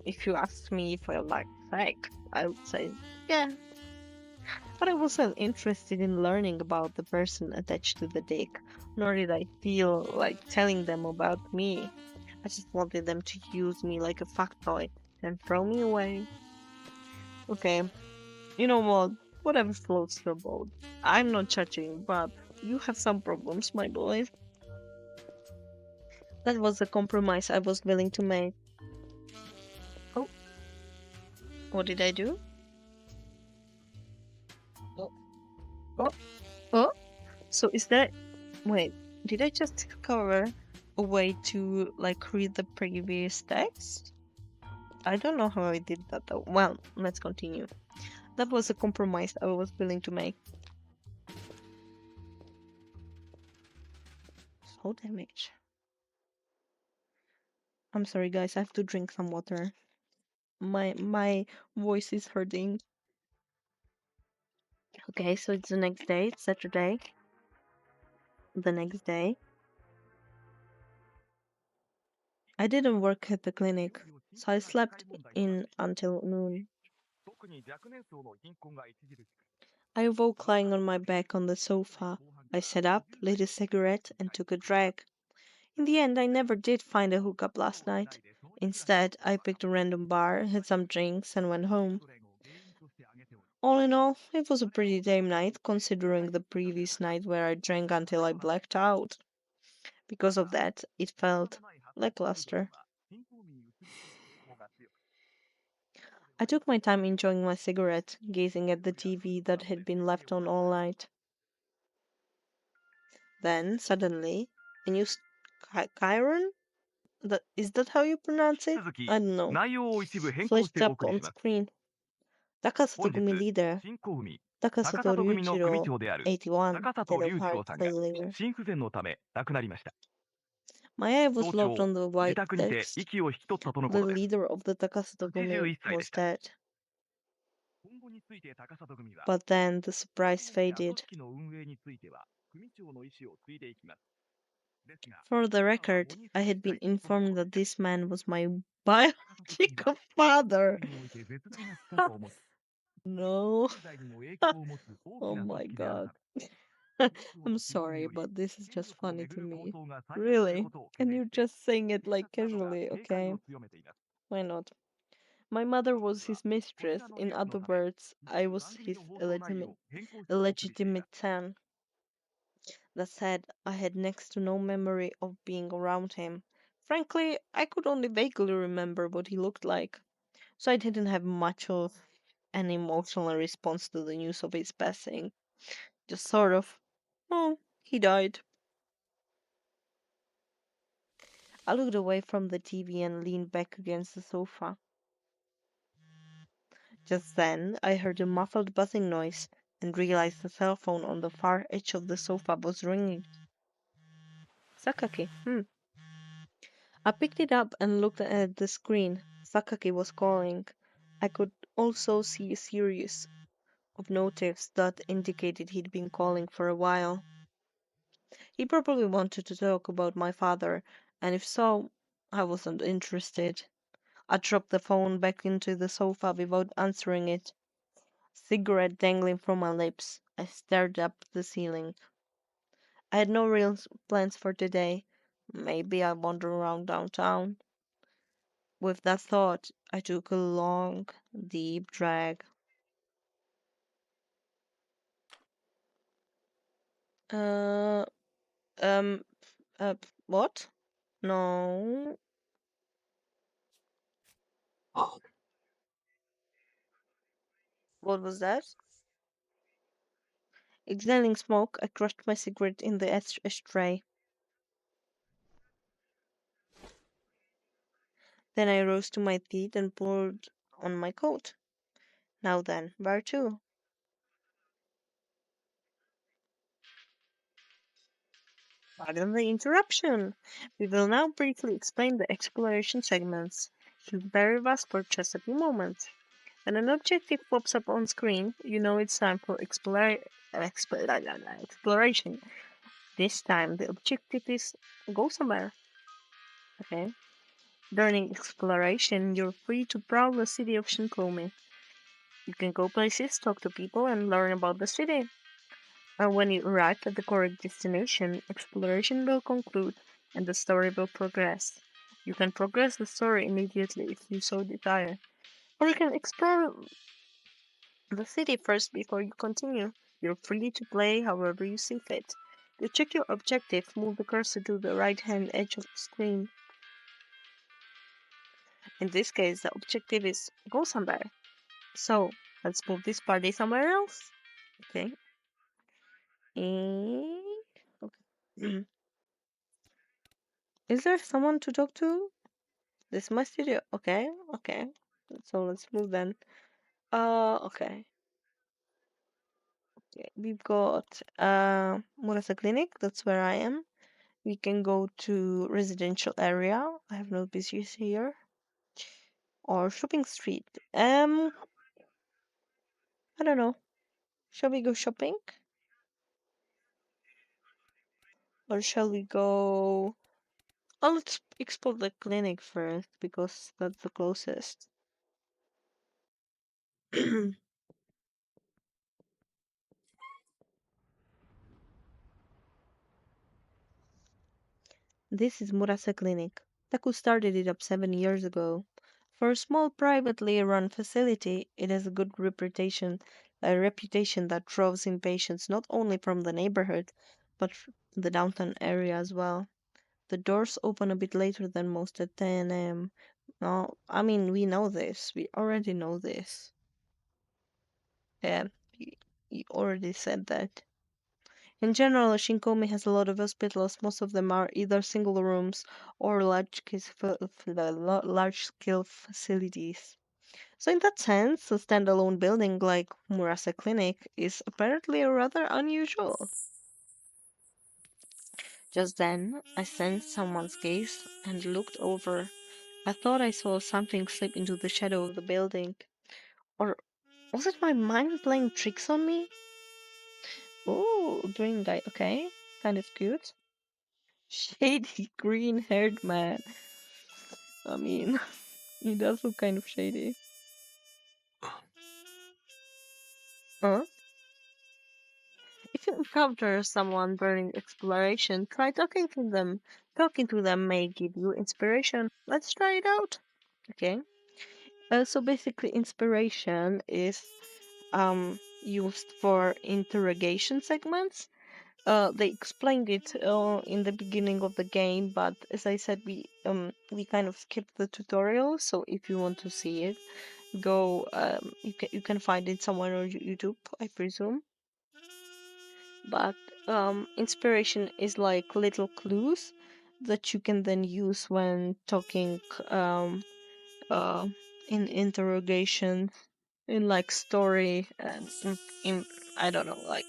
if you asked me if I like sex, I would say yeah. But I wasn't interested in learning about the person attached to the dick, nor did I feel like telling them about me. I just wanted them to use me like a factoid and throw me away. Okay, you know what? Whatever floats your boat. I'm not judging, but you have some problems, my boy. That was a compromise I was willing to make. Oh, what did I do? Oh, oh, oh. So is there. Wait, did I just discover a way to like read the previous text? I don't know how I did that though. Well, let's continue. That was a compromise I was willing to make. Soul damage. I'm sorry guys, I have to drink some water. My voice is hurting. Okay, so it's the next day, it's Saturday. The next day. I didn't work at the clinic, so I slept in until noon. 特に若年層の貧困が著しく、 I awoke lying on my back on the sofa. I sat up, lit a cigarette, and took a drag. In the end, I never did find a hookup last night. Instead, I picked a random bar, had some drinks, and went home. それを原因として挙げており、 All in all, it was a pretty damn night, considering the previous night where I drank until I blacked out. Because of that, it felt lackluster. 貧困民に移り住む傾向が強く、 I took my time enjoying my cigarette, gazing at the TV that had been left on all night. Then, suddenly, a new Chiron? Is that how you pronounce it? 続き I don't know. 内容を一部変更し Flashed てお up 送り on します。 screen. 本 Takasato 日 Gumi leader, 新興組 Takasato 高里組の組 Ryujiro, 長である 81, 高里 dead of 隆一郎 heart さんが failure. 心不全のため亡くなりました。 My eye was 早 locked 朝 on the 自 white 宅にて text. 息を引き取ったとのこ The とです。 leader of the Takasato Gumi 81歳で was した。 dead. 今後について高里組は But then the surprise 組 faded. 織の運営については組長の意思を継いでいきます。ですが For the record, I had been informed that this man was my biological father. において絶大な力を持つ No. 経済にも影響を持つ大 Oh きな組 my 織である god. ため I'm sorry, but this is just 権 funny 力 to を巡る me. 抗争が再燃する Really? ことを懸 Can 念 you して just sing it 警 like 察などが casually, 警戒 okay? を強めています。 Why not? My mother was は his こち mistress. らの In ニュースの other ため words, 一 I 部 was 番組 his の放送内容を変更してお送りしていま illegitimate す。 son. That said, I had next to no memory of being around him. Frankly, I could only vaguely remember what he looked like, so I didn't have much of an emotional response to the news of his passing. Just sort of, oh, he died. I looked away from the TV and leaned back against the sofa. Just then, I heard a muffled buzzing noise and realized the cell phone on the far edge of the sofa was ringing. Sakaki. I picked it up and looked at the screen. Sakaki was calling. I could also see a series of notifs that indicated he'd been calling for a while. He probably wanted to talk about my father, and if so, I wasn't interested. I dropped the phone back into the sofa without answering it. Cigarette dangling from my lips, I stared up at the ceiling. I had no real plans for today. Maybe I'd wander around downtown. With that thought, I took a long, deep drag. Uh, um, what? No. What was that? Exhaling smoke, I crushed my cigarette in the ashtray. Then I rose to my feet and pulled on my coat. Now then, where to? Pardon the interruption. We will now briefly explain the exploration segments. You'll bear with us for just a few moments. When an objective pops up on screen, you know it's time for exploration. This time, the objective is go somewhere. Okay. During exploration, you're free to prowl the city of Shinkomi. You can go places, talk to people, and learn about the city. And when you arrive at the correct destination, exploration will conclude and the story will progress. You can progress the story immediately if you so desire, or you can explore the city first before you continue. You're free to play however you see fit. To check your objective, move the cursor to the right hand edge of the screen. In this case, the objective is go somewhere. So, let's move this party somewhere else. Okay. And... okay. Is there someone to talk to? This is my studio. Okay, okay. So let's move then. Okay. Okay. We've got Murasa Clinic. That's where I am. We can go to residential area. I have no business here. Or shopping street. I don't know. Shall we go shopping? Or shall we go... Oh, let's explore the clinic first because that's the closest. This is Murasa Clinic. Taku started it up 7 years ago. For a small privately run facility, it has a good reputation that draws in patients not only from the neighborhood, but the downtown area as well. The doors open a bit later than most at 10 a.m. No, I mean, we know this. We already know this. Yeah, you already said that. In general, Shinkomi has a lot of hospitals. Most of them are either single rooms or large-scale facilities. So in that sense, a standalone building like Murasa Clinic is apparently rather unusual. Just then, I sensed someone's gaze and looked over. I thought I saw something slip into the shadow of the building. Or was it my mind playing tricks on me? Ooh, green guy, okay. Kind of cute. Shady green haired man. I mean, he does look kind of shady. Huh? If you encounter someone during exploration, try talking to them. Talking to them may give you inspiration. Let's try it out. Okay. So basically, inspiration is used for interrogation segments. They explained it in the beginning of the game, but as I said, we kind of skipped the tutorial. So if you want to see it, go you can find it somewhere on YouTube, I presume. But inspiration is like little clues that you can then use when talking uh, in interrogation, in like story and in I don't know, like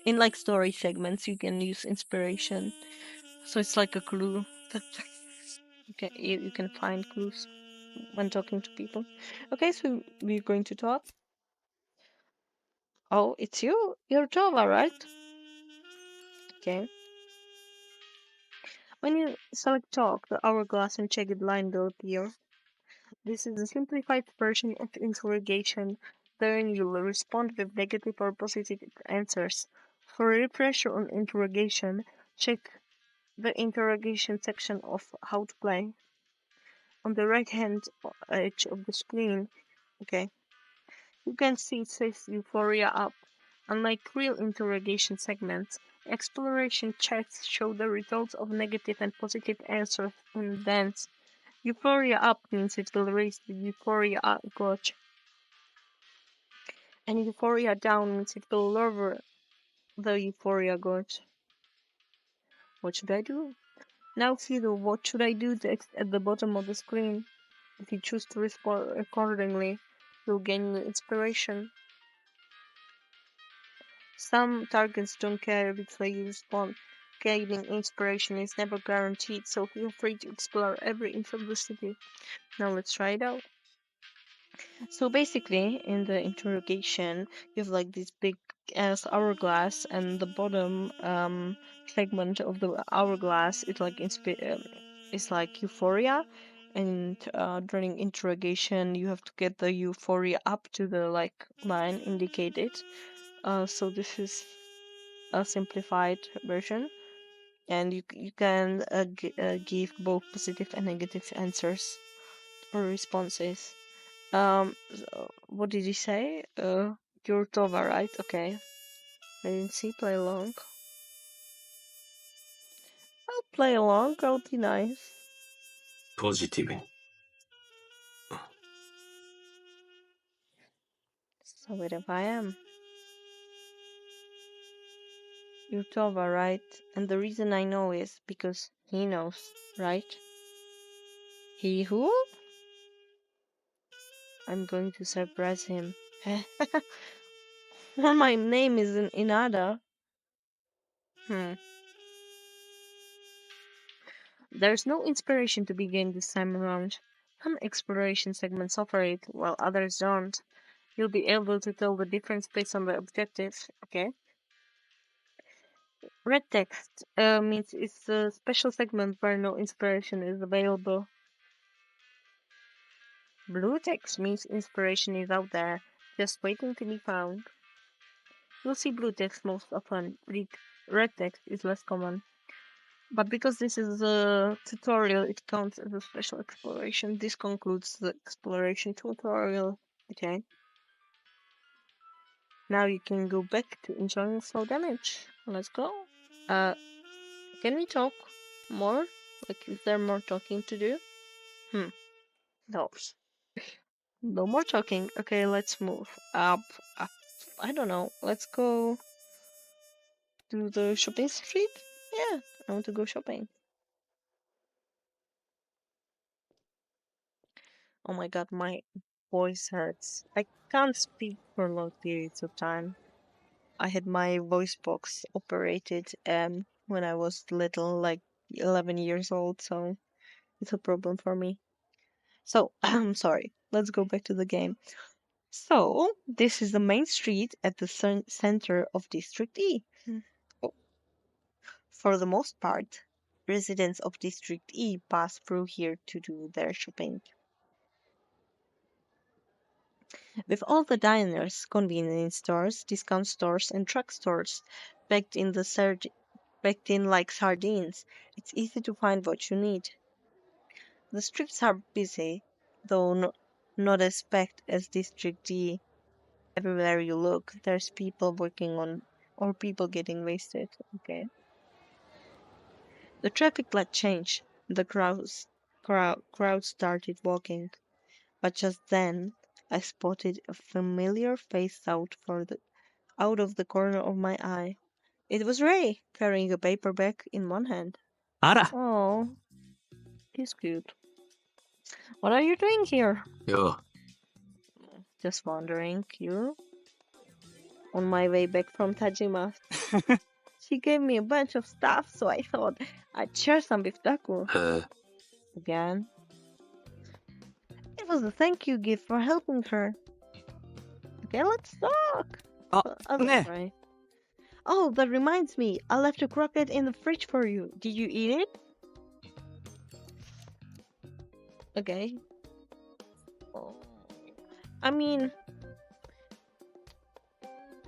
in like story segments you can use inspiration. So it's like a clue that you can find clues when talking to people. Okay, so we're going to talk. Oh, it's you. You're Java, right? Okay. When you select talk, the hourglass and checked line will appear. This is a simplified version of interrogation. Therein you will respond with negative or positive answers. For a refresher on interrogation, check the interrogation section of How to Play. On the right hand edge of the screen, okay, you can see it says Euphoria up. Unlike real interrogation segments, Exploration checks show the results of negative and positive answers in dance. Euphoria up means it will raise the euphoria gauge. And euphoria down means it will lower the euphoria gauge. What should I do? Now, Fido, what should I do text at the bottom of the screen? If you choose to respond accordingly, you'll gain inspiration. Some targets don't care which way you respond. Gaining inspiration is never guaranteed, so feel free to explore every inch of the city. Now let's try it out. So basically, in the interrogation, you have like this big ass hourglass, and the bottom segment of the hourglass is like it's like euphoria, and during interrogation, you have to get the euphoria up to the like line indicated. So this is a simplified version, and you can give both positive and negative answers or responses. What did he say? You're Tova, right? Okay. I didn't see play along. I'll play along. I'll be nice. ポジティブに。 So what if I am? You're Tova, right? And the reason I know is because he knows, right? He who? I'm going to surprise him. Or my name is Inada. There's no inspiration to be gained this time around. Some exploration segments offer it, while others don't. You'll be able to tell the difference based on the objectives, okay? Red text means it's a special segment where no inspiration is available. Blue text means inspiration is out there, just waiting to be found. You'll see blue text most often. Red text is less common. But because this is a tutorial, it counts as a special exploration. This concludes the exploration tutorial. Okay. Now you can go back to enjoying slow damage. Let's go. Can we talk more? Like, is there more talking to do? No. No more talking. Okay, let's move up. I don't know. Let's go to the shopping street. Yeah, I want to go shopping. Oh my god, my voice hurts. I can't speak for long periods of time. I had my voice box operated when I was little, like 11 years old, so it's a problem for me. So, I'm sorry. Let's go back to the game. So, this is the main street at the center of District E. Oh. For the most part, residents of District E pass through here to do their shopping. With all the diners, convenience stores, discount stores, and drug stores packed in like sardines, it's easy to find what you need. The streets are busy, though not as packed as District D. Everywhere you look, there's people working on or people getting wasted. Okay. The traffic light changed. The crowd started walking, but just then I spotted a familiar face out of the corner of my eye. It was Ray, carrying a paperback in one hand. あら、 Oh, he's cute. What are you doing here? よ Just wandering, you? On my way back from Tajima. She gave me a bunch of stuff, so I thought I'd share some with Daku. う。へえ。 Again. It was a thank you gift for helping her. Okay, let's talk. あ、 Other ね Ray. Oh, that reminds me. I left a croquette in the fridge for you. Did you eat it? Okay. Oh. I mean,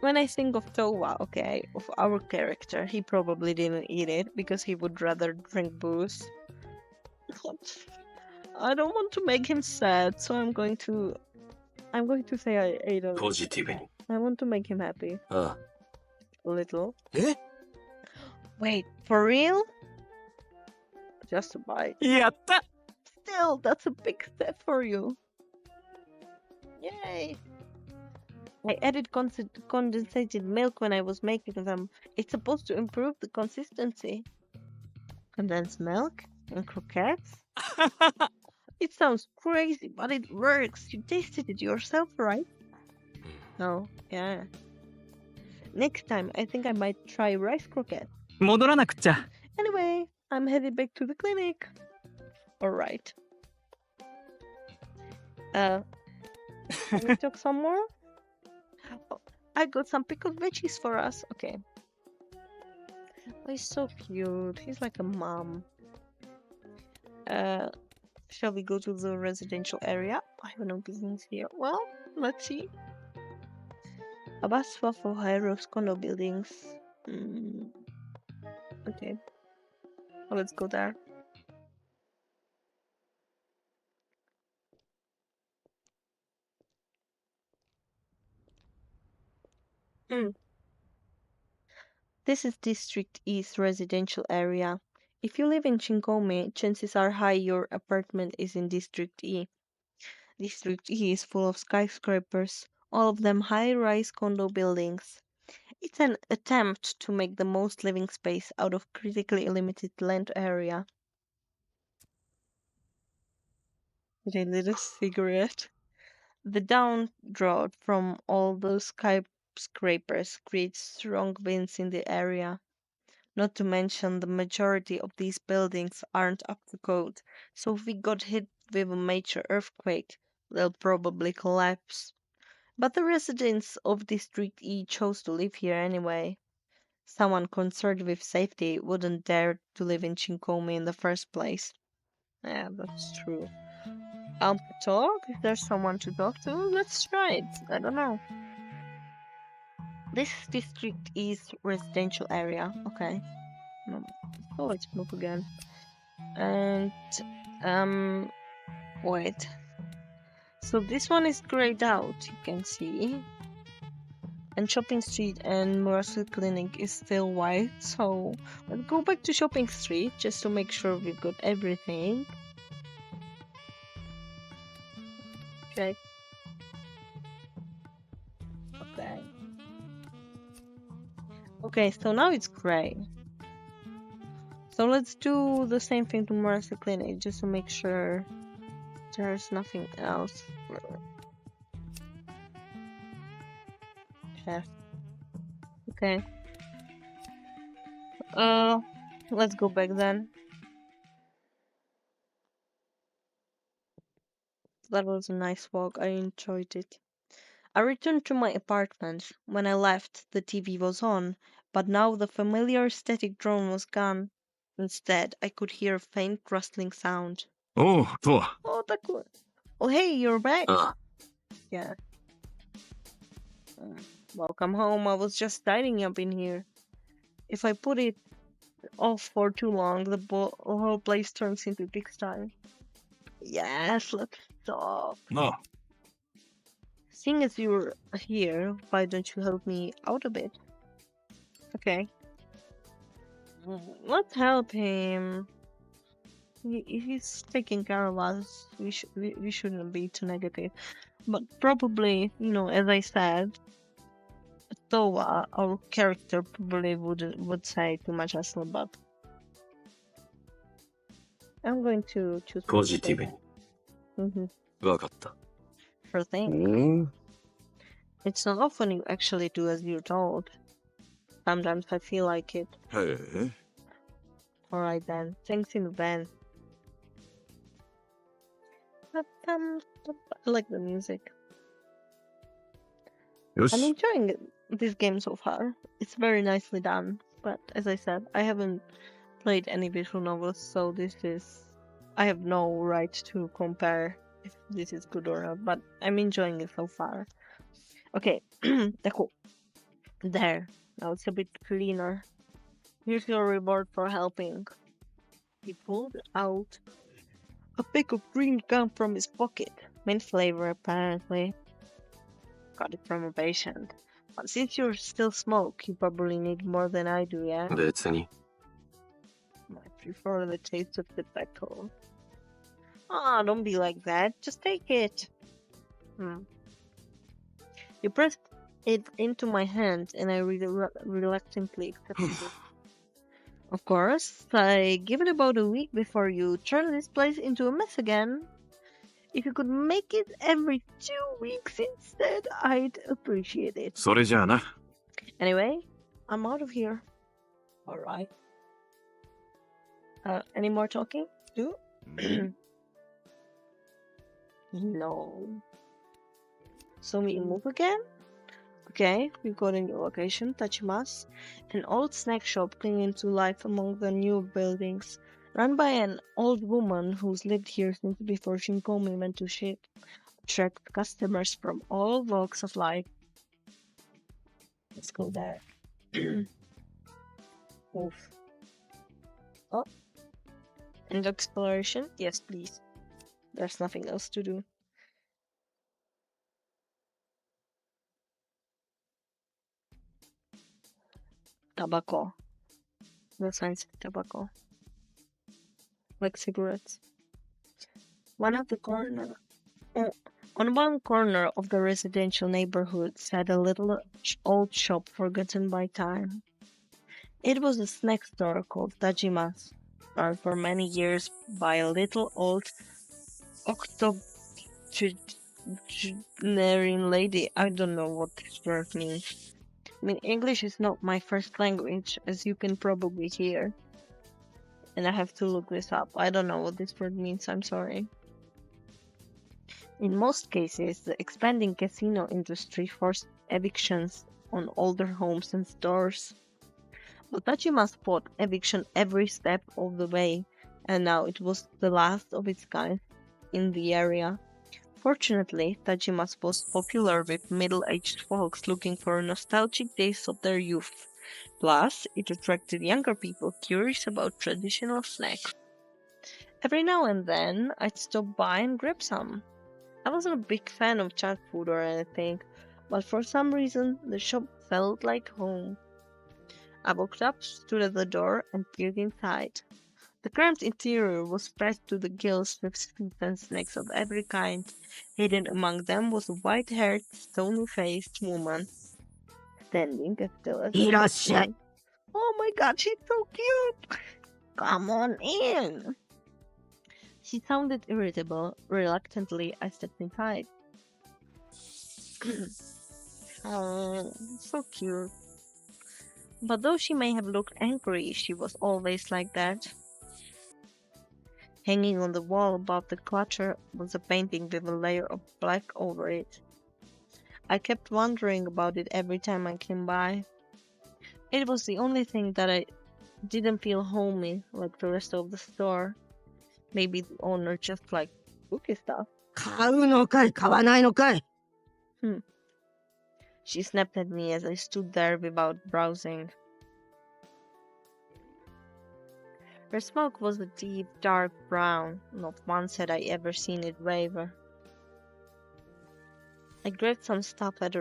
when I think of Towa, okay, of our character, he probably didn't eat it because he would rather drink booze. But I don't want to make him sad, so I'm going to say I ate it. ポジティブに。 I want to make him happy. ああ。 A little. え Wait, for real? Just a bite. やった Still, that's a big step for you. Yay! I added condensated milk when I was making them. It's supposed to improve the consistency. Condensed milk and croquettes? It sounds crazy, but it works. You tasted it yourself, right? Oh, yeah. Next time, I think I might try rice croquette. 戻らなくっちゃ Anyway, I'm headed back to the clinic. Alright. Can we talk some more? Oh, I got some pickled veggies for us. Okay. Oh, he's so cute. He's like a mom. Shall we go to the residential area? I have no business here. Well, let's see. Abaswa for Hyros condo buildings. Okay. Well, let's go there. This is District East residential area. If you live in Shinkomi, chances are high your apartment is in District E. District E is full of skyscrapers, all of them high-rise condo buildings. It's an attempt to make the most living space out of critically limited land area. They lit a cigarette. The downdraft from all those skyscrapers creates strong winds in the area. Not to mention the majority of these buildings aren't up to code, so if we got hit with a major earthquake, they'll probably collapse. But the residents of District E chose to live here anyway. Someone concerned with safety wouldn't dare to live in Shinkomi in the first place. Yeah, that's true. Talk? If there's someone to talk to, let's try it. I don't know. This is District East residential area. Okay. Oh, it's move again. And wait. So this one is grayed out, you can see. And Shopping Street and Murasu Clinic is still white, so let's go back to Shopping Street just to make sure we've got everything. Okay. Okay, so now it's gray. So let's do the same thing to Murasu Clinic just to make sure there's nothing else. Okay. Let's go back then. That was a nice walk. I enjoyed it. I returned to my apartment. When I left, the TV was on, but now the familiar static drone was gone. Instead, I could hear a faint rustling sound. おう、とわ。 Oh, Taku. Oh, hey, you're back. あ Yeah. Welcome home. I was just tidying up in here. If I put it off for too long, the whole place turns into pigsty. Yes, let's stop. なあ、 Seeing as you're here, why don't you help me out a bit? Okay. Let's help him. He's taking care of us. We shouldn't be too negative. But probably, as I said, Towa, our character, probably would say too much hassle, but I'm going to choose ポジティブに Mm-hmm. わかった Sure thing. おう。 It's not often you actually do as you're told. Sometimes I feel like it. へえ。 Alright then. Thanks in advance. I like the music. よ I'm し。 enjoying this game so far. It's very nicely done. But as I said, I haven't played any visual novels, so I have no right to compare if this is good or not, but I'm enjoying it so far. Okay, Deco. There. Now it's a bit cleaner. Here's your reward for helping. He pulled out a pick of green gum from his pocket. Mint flavor, apparently. Got it from a patient. But since you still smoke, you probably need more than I do, yeah? 別に I prefer the taste of the pickle. Ah, don't be like that. Just take it. You pressed it into my hand, and I reluctantly accepted it. Of course, I give it about a week before you turn this place into a mess again. If you could make it every 2 weeks instead, I'd appreciate it. それじゃあな。 Anyway, I'm out of here. Alright. Any more talking? Do? No. So we move again? Okay, we got a new location, Tachimas, an old snack shop clinging to life among the new buildings, run by an old woman who's lived here since before Shinkomi went to ship, attract customers from all walks of life. Let's go there. Oof. Oh. End exploration? Yes, please. There's nothing else to do. Tobacco. The sign said tobacco. Like cigarettes. On one corner of the residential neighborhood sat a little old shop forgotten by time. It was a snack store called Tajima's, run for many years by a little old octogenarian lady. I don't know what this word means. I mean, English is not my first language, as you can probably hear. And I have to look this up. I don't know what this word means, I'm sorry. In most cases, the expanding casino industry forced evictions on older homes and stores. But Tachima's fought eviction every step of the way, and now it was the last of its kind in the area. Fortunately, Tachima's was popular with middle-aged folks looking for nostalgic days of their youth. Plus, it attracted younger people curious about traditional snacks. Every now and then, I'd stop by and grab some. I wasn't a big fan of junk food or anything, but for some reason, the shop felt like home. I walked up, stood at the door, and peered inside. The cramped interior was packed to the gills with sweets and snacks of every kind. Hidden among them was a white-haired, stony-faced woman, standing as still as a いらっしゃい。 statue. Oh my god, she's so cute! Come on in! She sounded irritable. Reluctantly, I stepped inside. Oh, so cute. But though she may have looked angry, she was always like that. Hanging on the wall above the clutter was a painting with a layer of black over it. I kept wondering about it every time I came by. It was the only thing that I didn't feel homey like the rest of the store. Maybe the owner just liked spooky stuff. 買うのかい買わないのかい She snapped at me as I stood there without browsing. Her smoke was a deep, dark brown. Not once had I ever seen it waver. I grabbed some stuff at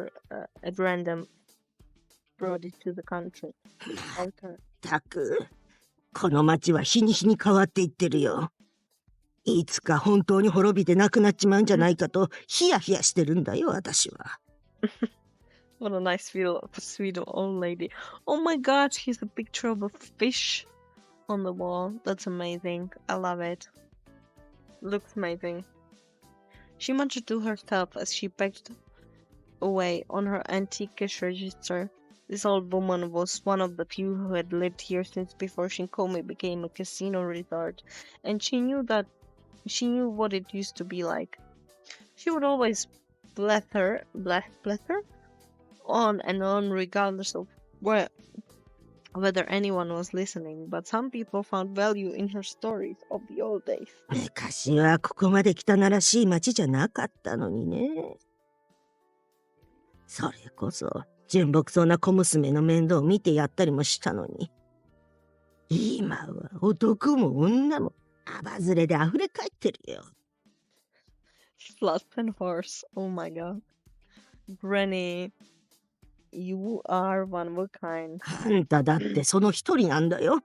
random, brought it to the counter. たく、この町は日に日に変わっていってるよ。いつか本当に滅びてなくなっちまうんじゃないかとヒヤヒヤしてるんだよ、私は。What a nice sweet old lady. Oh my god, here's a picture of a fish on the wall. That's amazing. I love it. Looks amazing. She munched to herself as she packed away on her antique cash register. This old woman was one of the few who had lived here since before Shinkomi became a casino resort, and she knew what it used to be like. She would always blather on and on regardless of whether anyone was listening, but some people found value in her stories of the old days. 昔はここまで汚らしい町じゃなかったのにね。それこそ純朴そうな小娘の面倒を見てやったりもしたのに。今は男も女もアバズレで溢れ返ってるよ。Slut and horse. Oh my god. Granny. You are one of a kind. あんただってその一人なんだよ。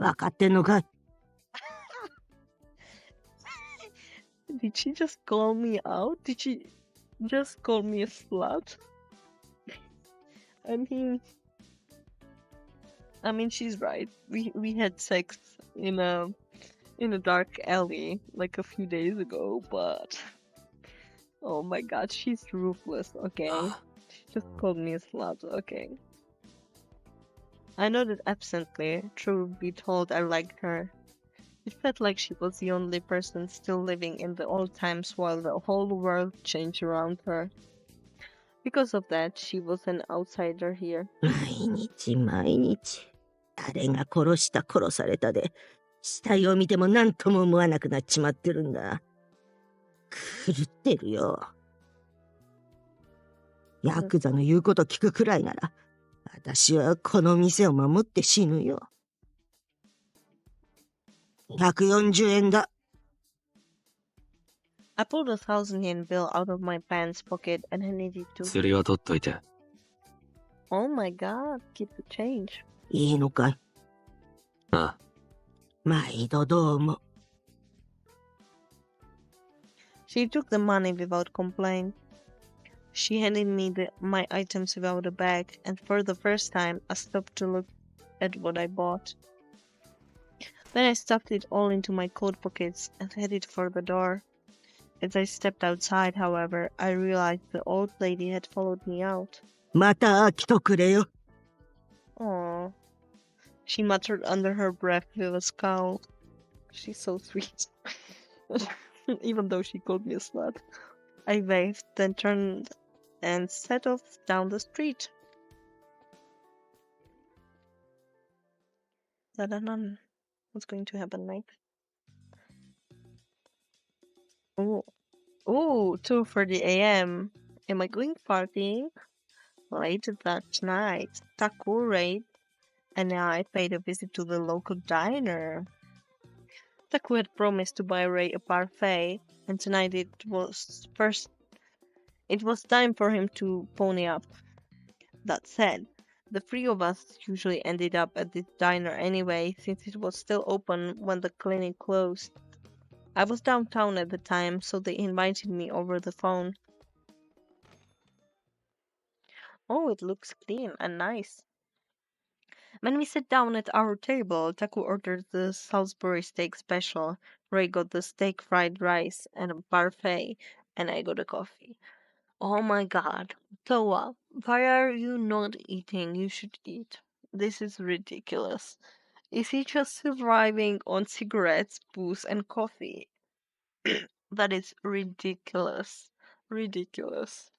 わかってんのかい？ Did she just call me out? Did she just call me a slut? I mean, she's right. We had sex in a dark alley like a few days ago, but oh my god, she's ruthless. Okay, she just called me a slut. Okay, I know that absently, truth be told, I liked her. It felt like she was the only person still living in the old times while the whole world changed around her. Because of that, she was an outsider here. 毎日毎日。誰が殺した殺されたで、死体を見ても何とも思わなくなっちまってるんだ。狂ってるよ。ヤクザの言うこと聞くくらいなら、私はこの店を守って死ぬよ。140円だ。I pulled a 1,000 yen bill out of my pants pocket and handed it to 釣りは取っといて。Oh my god, keep the change. いいのかい？ああ、毎度どうも。She took the money without complaint. She handed me my items without a bag, and for the first time, I stopped to look at what I bought. Then I stuffed it all into my coat pockets and headed for the door. As I stepped outside, however, I realized the old lady had followed me out. また来とくれよ。Aww. She muttered under her breath with a scowl. She's so sweet. Even though she called me a slut. I waved, then turned and set off down the street. Da-da-dun. What's going to happen next? Oh, 2:30 a.m. Am I going partying? Later that night, Taku, Raid, and I paid a visit to the local diner. Taku had promised to buy Ray a parfait, and tonight it was time for him to pony up. That said, the three of us usually ended up at this diner anyway, since it was still open when the clinic closed. I was downtown at the time, so they invited me over the phone. Oh, it looks clean and nice. When we sat down at our table, Taku ordered the Salisbury steak special, Ray got the steak fried rice and a parfait, and I got a coffee. Oh my god. Toa, why are you not eating? You should eat. This is ridiculous. Is he just surviving on cigarettes, booze, and coffee? That is ridiculous. Ridiculous.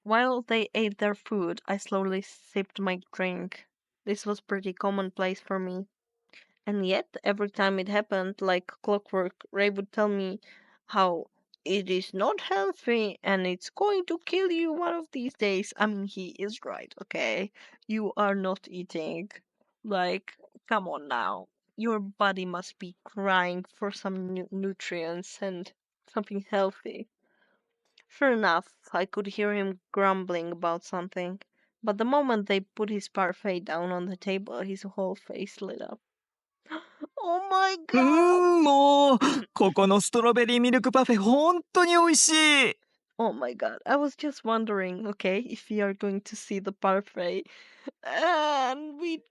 While they ate their food, I slowly sipped my drink. This was pretty commonplace for me. And yet, every time it happened, like clockwork, Ray would tell me how it is not healthy and it's going to kill you one of these days. I mean, he is right, okay? You are not eating. Like, come on now. Your body must be crying for some nutrients and something healthy. Sure enough, I could hear him grumbling about something. But the moment they put his parfait down on the table, his whole face lit up. Oh my う god! もう、ここのストロベリーミルクパフェ、本当に美味しい。Oh my god. I was just wondering, okay, if we are going to see the parfait. And we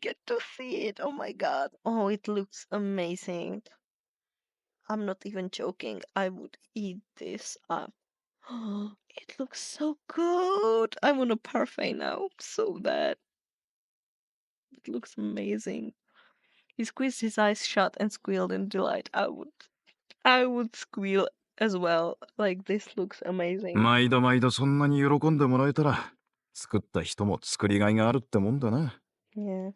get to see it. Oh my god. Oh, it looks amazing. I'm not even joking. I would eat this up. It looks so good. I want a parfait now. So bad. It looks amazing. He squeezed his eyes shut and squealed in delight. I would squeal as well. Like, this looks amazing. 毎度毎度そんなに喜んでもらえたら、作った人も作りがいがあるってもんだな。Yeah.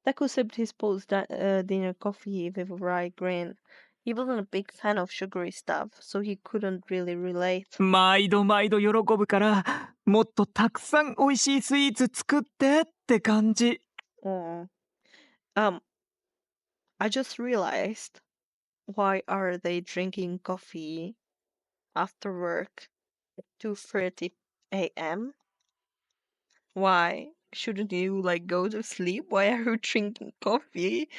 Taku sipped his post-dinner coffee with a wry grin. He wasn't a big fan of sugary stuff, so he couldn't really relate. 毎度毎度喜ぶから、もっとたくさん美味しいスイーツ作ってって感じ。Oh. I just realized, why are they drinking coffee after work? 2:30 a.m. Why? Shouldn't you like go to sleep? Why are you drinking coffee?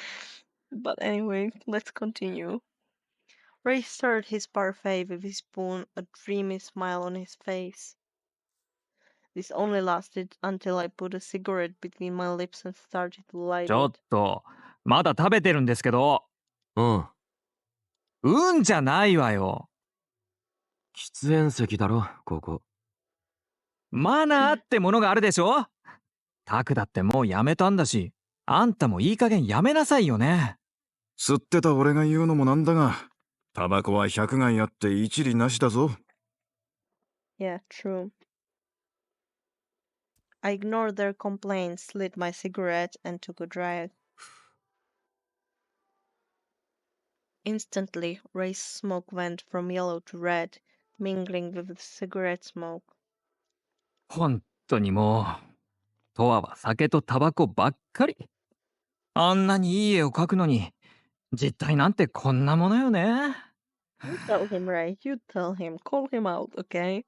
But anyway, let's continue. Ray stirred his parfait with his spoon, a dreamy smile on his face. This only lasted until I put a cigarette between my lips and started to light ちょっ it. と、まだ食べてるんですけど。うん。うんじゃないわよ。喫煙席だろ、ここ。マナーってものがあるでしょ。タクだってもうやめたんだし、あんたもいい加減やめなさいよね。吸ってた俺が言うのもなんだが、タバコは100害あって一理なしだぞ。Yeah, true. I ignored their complaints, lit my cigarette, and took a drag. Instantly, Ray's smoke went from yellow to red, mingling with the cigarette smoke. 本当にもう、トアは酒とタバコばっかり。あんなにいい絵を描くのに、実態なんてこんなものよね。You tell him, Ray. You tell him. Call him out, okay?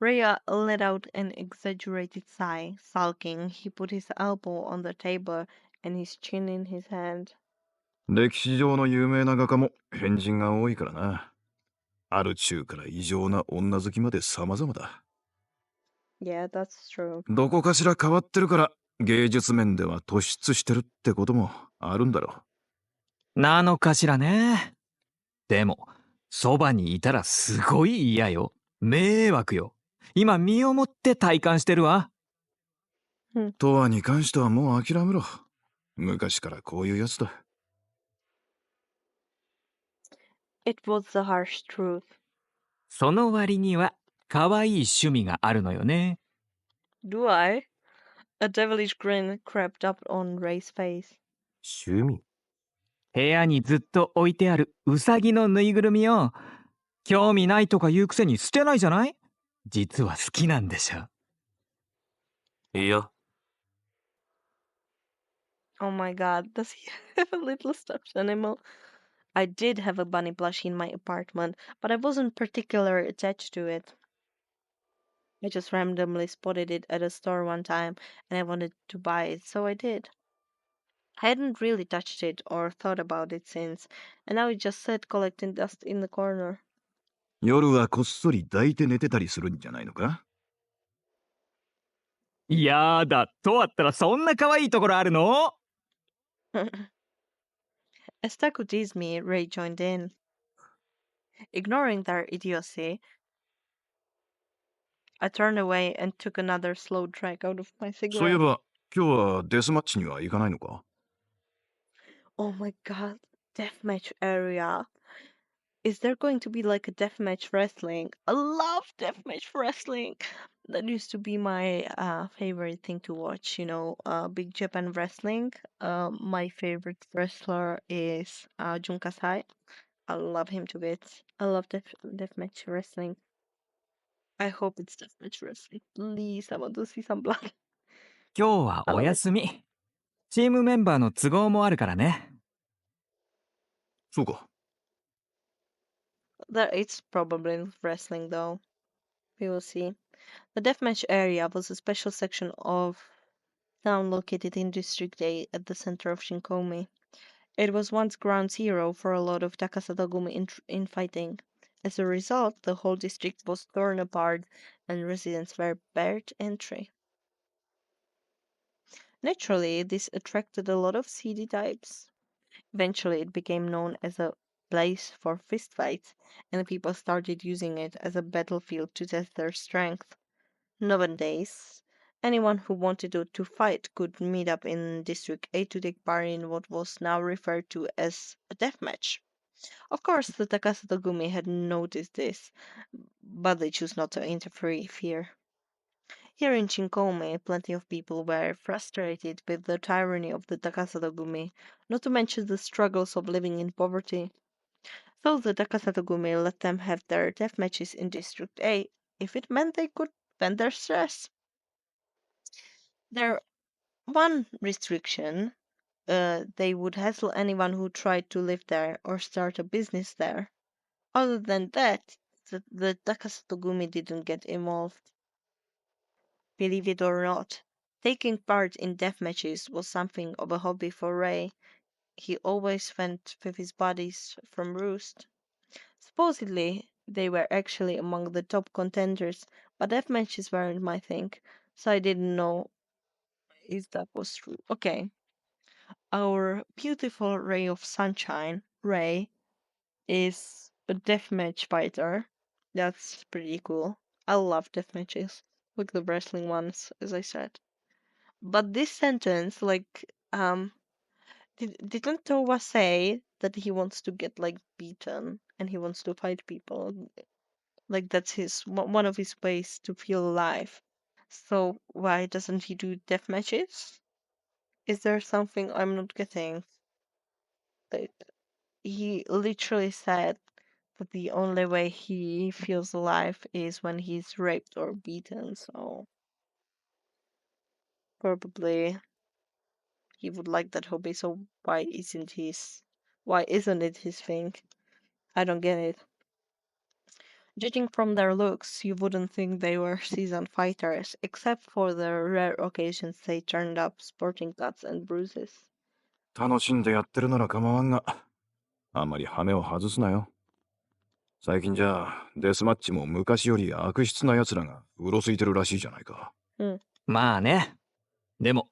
Rhea let out an exaggerated sigh. Sulking, he put his elbow on the table and his chin in his hand. 歴史上の有名な画家も変人が多いからな。ある中から異常な女好きまで様々だ。Yeah, that's true. どこかしら変わってるから芸術面では突出してるってこともあるんだろなのかしらね。でも、そばにいたらすごい嫌よ。迷惑よ。今身をもって体感してるわ。う。トアに関してはもう諦めろ。昔からこういうやつだ。It was the harsh truth. その割には、可愛い趣味があるのよね。Do I? A devilish grin crept up on Ray's face. 趣味。部屋にずっと置いてあるウサギのぬいぐるみを、興味ないとか言うくせに捨てないじゃない？実は好きなんでしょ。いや。Oh my god, does he have a little stuffed animal? I did have a bunny plushie in my apartment, but I wasn't particularly attached to it. I just randomly spotted it at a store one time and I wanted to buy it, so I did. I hadn't really touched it or thought about it since, and now it just sat collecting dust in the corner. 夜はこっそり抱いて寝てたりするんじゃないのか？やだ、とあったらそんな可愛いところあるの？ As Taku teased me, Ray joined in. Ignoring their idiocy, I turned away and took another slow drag out of my そういえ cigarette. ば今日はデスマッチには行かないのか？ Oh my god, deathmatch area. Is there going to be like a deathmatch wrestling? I love deathmatch wrestling. That used to be my favorite thing to watch, Big Japan wrestling. My favorite wrestler is Jun Kasai. I love him to bits. I love deathmatch wrestling. I hope it's deathmatch wrestling. Please, I want to see some blood. 今日はお休み。チームメンバーの都合もあるからね。そうか。It's probably wrestling though. We will see. The deathmatch area was a special section of town located in District A at the center of Shinkomi. It was once ground zero for a lot of Takasadagumi infighting. As a result, the whole district was torn apart and residents were barred entry. Naturally, this attracted a lot of seedy types. Eventually, it became known as a place for fistfights, and people started using it as a battlefield to test their strength. Nowadays, anyone who wanted to fight could meet up in District A to take part in what was now referred to as a deathmatch. Of course, the Takasatogumi had noticed this, but they chose not to interfere. Here in Shinkome, plenty of people were frustrated with the tyranny of the Takasatogumi, not to mention the struggles of living in poverty. So the Takasatogumi let them have their death matches in District A if it meant they could vent their stress. Their one restriction, they would hassle anyone who tried to live there or start a business there. Other than that, that the Takasatogumi didn't get involved. Believe it or not, taking part in death matches was something of a hobby for Ray. He always went with his buddies from Roost. Supposedly, they were actually among the top contenders, but death matches weren't my thing, so I didn't know if that was true. Okay, our beautiful ray of sunshine, Ray, is a deathmatch fighter. That's pretty cool. I love deathmatches, like the wrestling ones, as I said. But this sentence, didn't Towa say that he wants to get like beaten and he wants to fight people? Like that's one of his ways to feel alive. So why doesn't he do death matches? Is there something I'm not getting? Like he literally said that the only way he feels alive is when he's raped or beaten. So probably he would like that hobby. So why isn't it his thing? I don't get it. Judging from their looks, you wouldn't think they were seasoned fighters, except for the rare occasions they turned up sporting cuts and bruises. 楽しんでやってるなら構わんが、あんまり羽目を外すなよ。最近じゃ、デスマッチも昔より悪質な奴らがうろついてるらしいじゃないか。まあね。でも、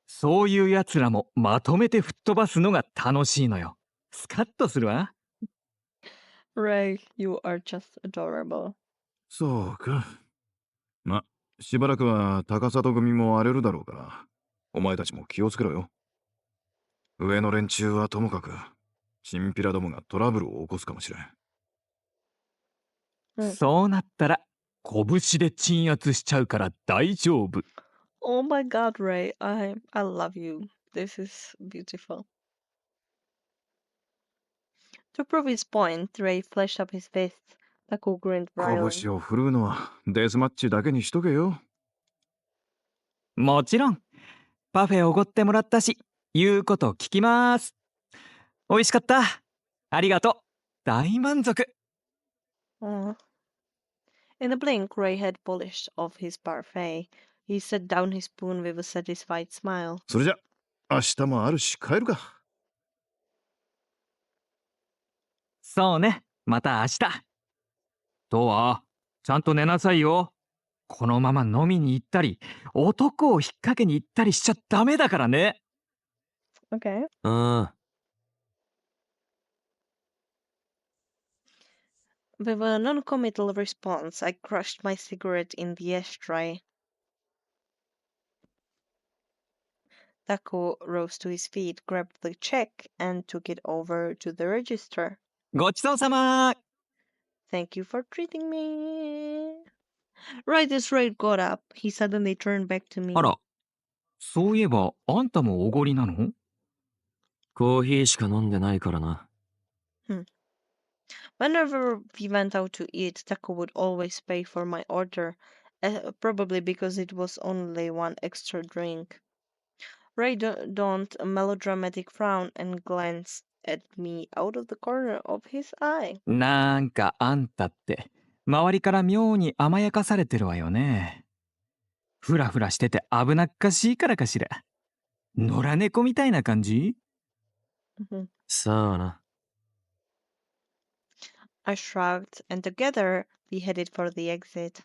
そういう奴らもまとめて吹っ飛ばすのが楽しいのよ。スカッとするわ。Ray, you are just adorable. そうか。ま、しばらくは高里組も荒れるだろうから、お前たちも気をつけろよ。上の連中はともかく、チンピラどもがトラブルを起こすかもしれん。そうなったら、拳で鎮圧しちゃうから大丈夫。Oh my god, Ray, I love you. This is beautiful. To prove his point, Ray flashed up his fists. Taku grinned wryly. 拳を振るうのはデスマッチだけにしとけよ。もちろん。パフェおごってもらったし、言うこと聞きます。美味しかった。ありがとう。大満足。In a blink, Ray had polished off his parfait. He set down his spoon with a satisfied smile. それじゃ、明日もあるし帰るか。そうね。また明日。とは、ちゃんと寝なさいよ。このまま飲みに行ったり、男を引っ掛けに行ったりしちゃダメだからね。Okay. うん。With a non-committal response, I crushed my cigarette in the ashtray. Taku rose to his feet, grabbed the check, and took it over to the register. ごちそうさま。 Thank you for treating me. Right as Ray got up, he suddenly turned back to me. あら、そういえばあんたもおごりなの？コーヒーしか飲んでないからな。Whenever we went out to eat, Taku would always pay for my order, probably because it was only one extra drink. Ray donned a melodramatic frown and glanced at me out of the corner of his eye. なんかあんたって周りから妙に甘やかされてるわよね。ふらふらしてて危なっかしいからかしら。野良猫みたいな感じ？さあな。I shrugged, and together we headed for the exit.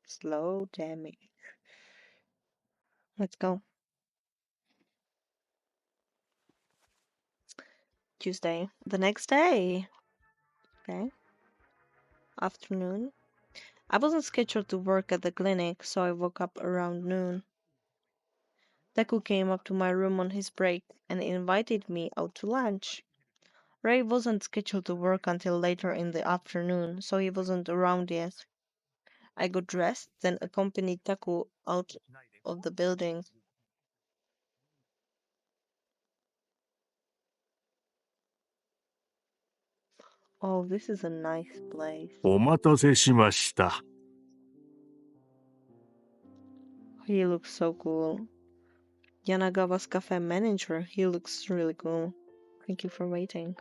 Slow jamming. Let's go. Tuesday. The next day. Okay. Afternoon. I wasn't scheduled to work at the clinic, so I woke up around noon. Taku came up to my room on his break and invited me out to lunch. Ray wasn't scheduled to work until later in the afternoon, so he wasn't around yet. I got dressed, then accompanied Taku out of the building. Oh, this is a nice place. お待たせしました。He looks so cool. Yanagawa's cafe manager, he looks really cool. Thank you for waiting.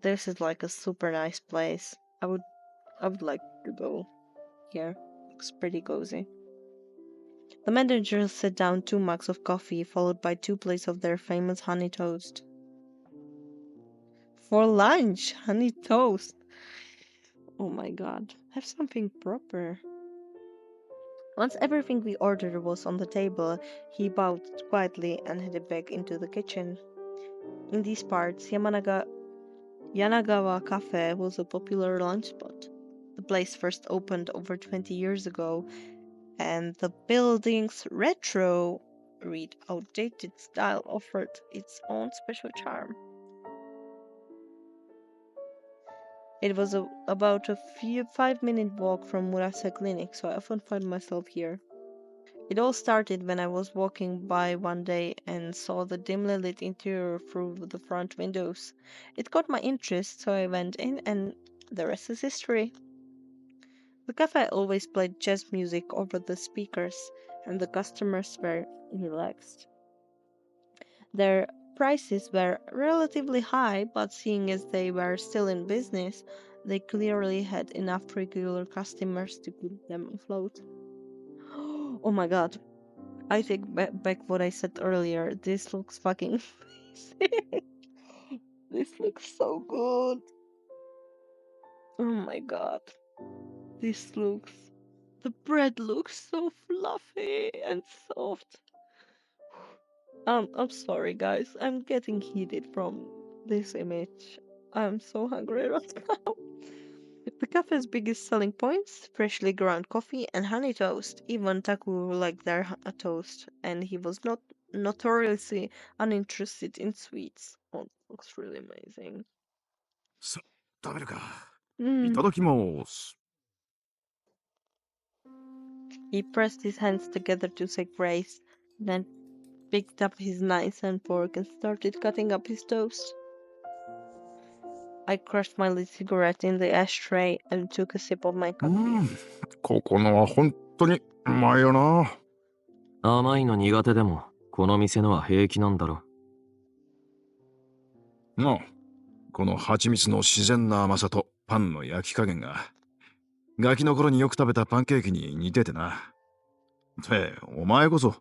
This is like a super nice place. I would like to go here. Looks pretty cozy. The managers set down 2 mugs of coffee, followed by 2 plates of their famous honey toast. For lunch, honey toast. Oh my god, have something proper. Once everything we ordered was on the table, he bowed quietly and headed back into the kitchen. In these parts, Yanagawa Cafe was a popular lunch spot. The place first opened over 20 years ago, and the building's retro, read outdated style offered its own special charm. It was about a 5-minute walk from Murase Clinic, so I often find myself here. It all started when I was walking by one day and saw the dimly lit interior through the front windows. It caught my interest, so I went in, and the rest is history. The cafe always played jazz music over the speakers, and the customers were relaxed. Their prices were relatively high, but seeing as they were still in business, they clearly had enough regular customers to keep them afloat. Oh my god. I take back what I said earlier. This looks fucking amazing. This looks so good. Oh my god. The bread looks so fluffy and soft. I'm sorry, guys. I'm getting heated from this image. I'm so hungry right now. The cafe's biggest selling points: freshly ground coffee and honey toast. Even Taku liked their toast, and he was not notoriously uninterested in sweets. Oh, it looks really amazing. さ、食べるか。い Mm. ただきます。He pressed his hands together to say grace, then picked up his knife and fork and started cutting up his toast. I crushed my lit cigarette in the ashtray and took a sip of my coffee. ここのは本当にうまいよな。甘いの苦手でも、この店のは平気なんだろ。なあ、この蜂蜜の自然な甘さとパンの焼き加減が、ガキの頃によく食べたパンケーキに似ててな。ってお前こそ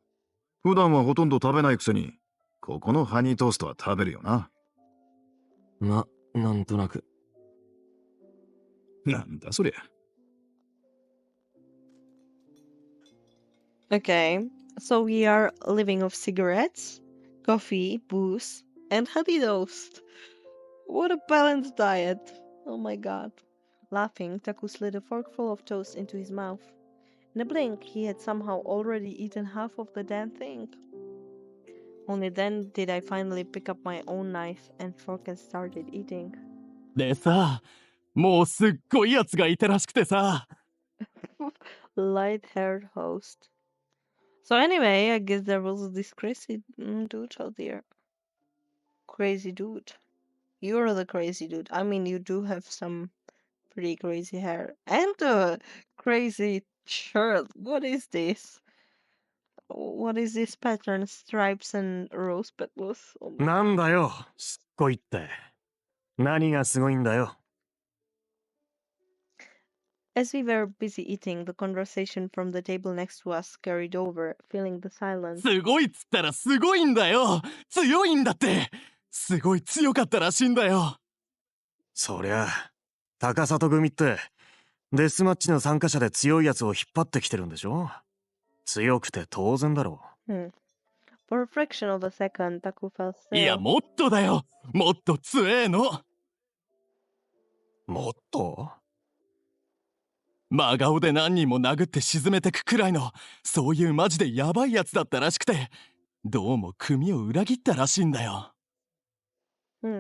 普段はほとんど食べないくせにここのハニートーストは食べるよな。ま、なんとなく。なんだそりゃ。Okay, so we are living off cigarettes, coffee, booze, and honey toast. What a balanced diet. Oh my god. Laughing, Taku slid a forkful of toast into his mouth. In a blink, he had somehow already eaten half of the damn thing. Only then did I finally pick up my own knife and fork and started eating. でさ、もうすっごいやつがいたらしくてさ。Light-haired host. So anyway, I guess there was this crazy dude out there. Crazy dude. You're the crazy dude. I mean, you do have some pretty crazy hair. And a crazy shirt. What is this? What is this pattern? Stripes and rose petals? Oh my. なんだよ、すっごいって。何がすごいんだよ。As we were busy eating, the conversation from the table next to us carried over, filling the silence. すごいっつったらすごいんだよ。強いんだって。すごい強かったらしいんだよ。そりゃ、高里組って、デスマッチの参加者で強いやつを引っ張ってきてるんでしょ。強くて当然だろう。For a fraction of a second, Taku felt still. いや、もっとだよ。もっと強えの。もっと？真顔で何人も殴って沈めてくくらいの、そういうマジでヤバいやつだったらしくて、どうも組を裏切ったらしいんだよ。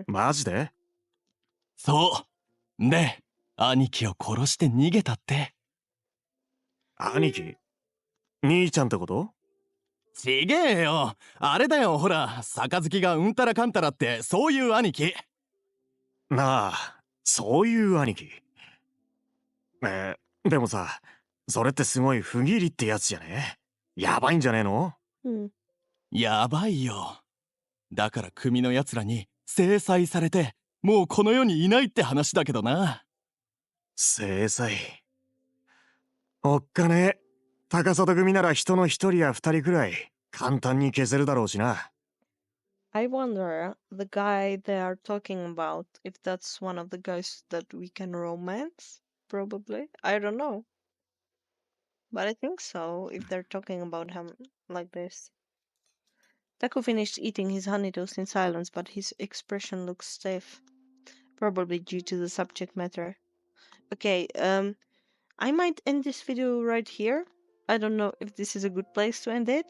マジで？そう。で、兄貴を殺して逃げたって。兄貴？兄ちゃんってこと？ちげえよ。あれだよ、ほら、杯がうんたらかんたらって、そういう兄貴。なあ、そういう兄貴。でもさ、それってすごい不義理ってやつじゃね？やばいんじゃねえの？やばいよ。だから組の奴らに制裁されて、もうこの世にいないって話だけどな。制裁。おっかねえ。高里組なら人の一人や二人くらい簡単に消せるだろうしな。I wonder, the guy they are talking about, if that's one of the guys that we can romance? Probably. I don't know. But I think so, if they're talking about him like this. Taku finished eating his honey toast in silence, but his expression looks stiff. Probably due to the subject matter. Okay, I might end this video right here. I don't know if this is a good place to end it,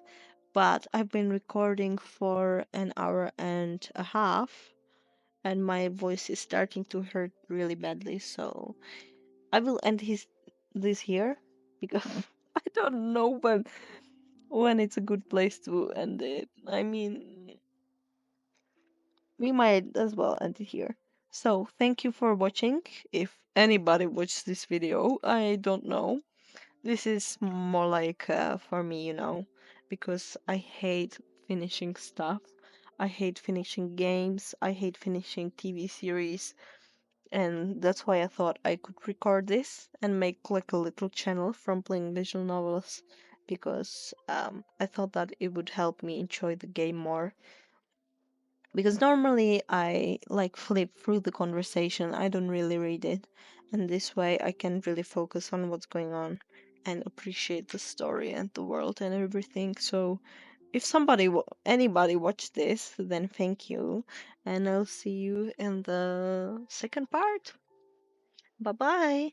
but I've been recording for an hour and a half, and my voice is starting to hurt really badly, so I will end this here because I don't know when it's a good place to end it. I mean, we might as well end it here. So, thank you for watching. If anybody watched this video, I don't know. This is more like for me, because I hate finishing stuff. I hate finishing games. I hate finishing TV series. And that's why I thought I could record this and make like a little channel from playing visual novels, because I thought that it would help me enjoy the game more. Because normally I like flip through the conversation, I don't really read it, and this way I can really focus on what's going on and appreciate the story and the world and everything. So if anybody watched this, then thank you, and I'll see you in the second part. Bye bye.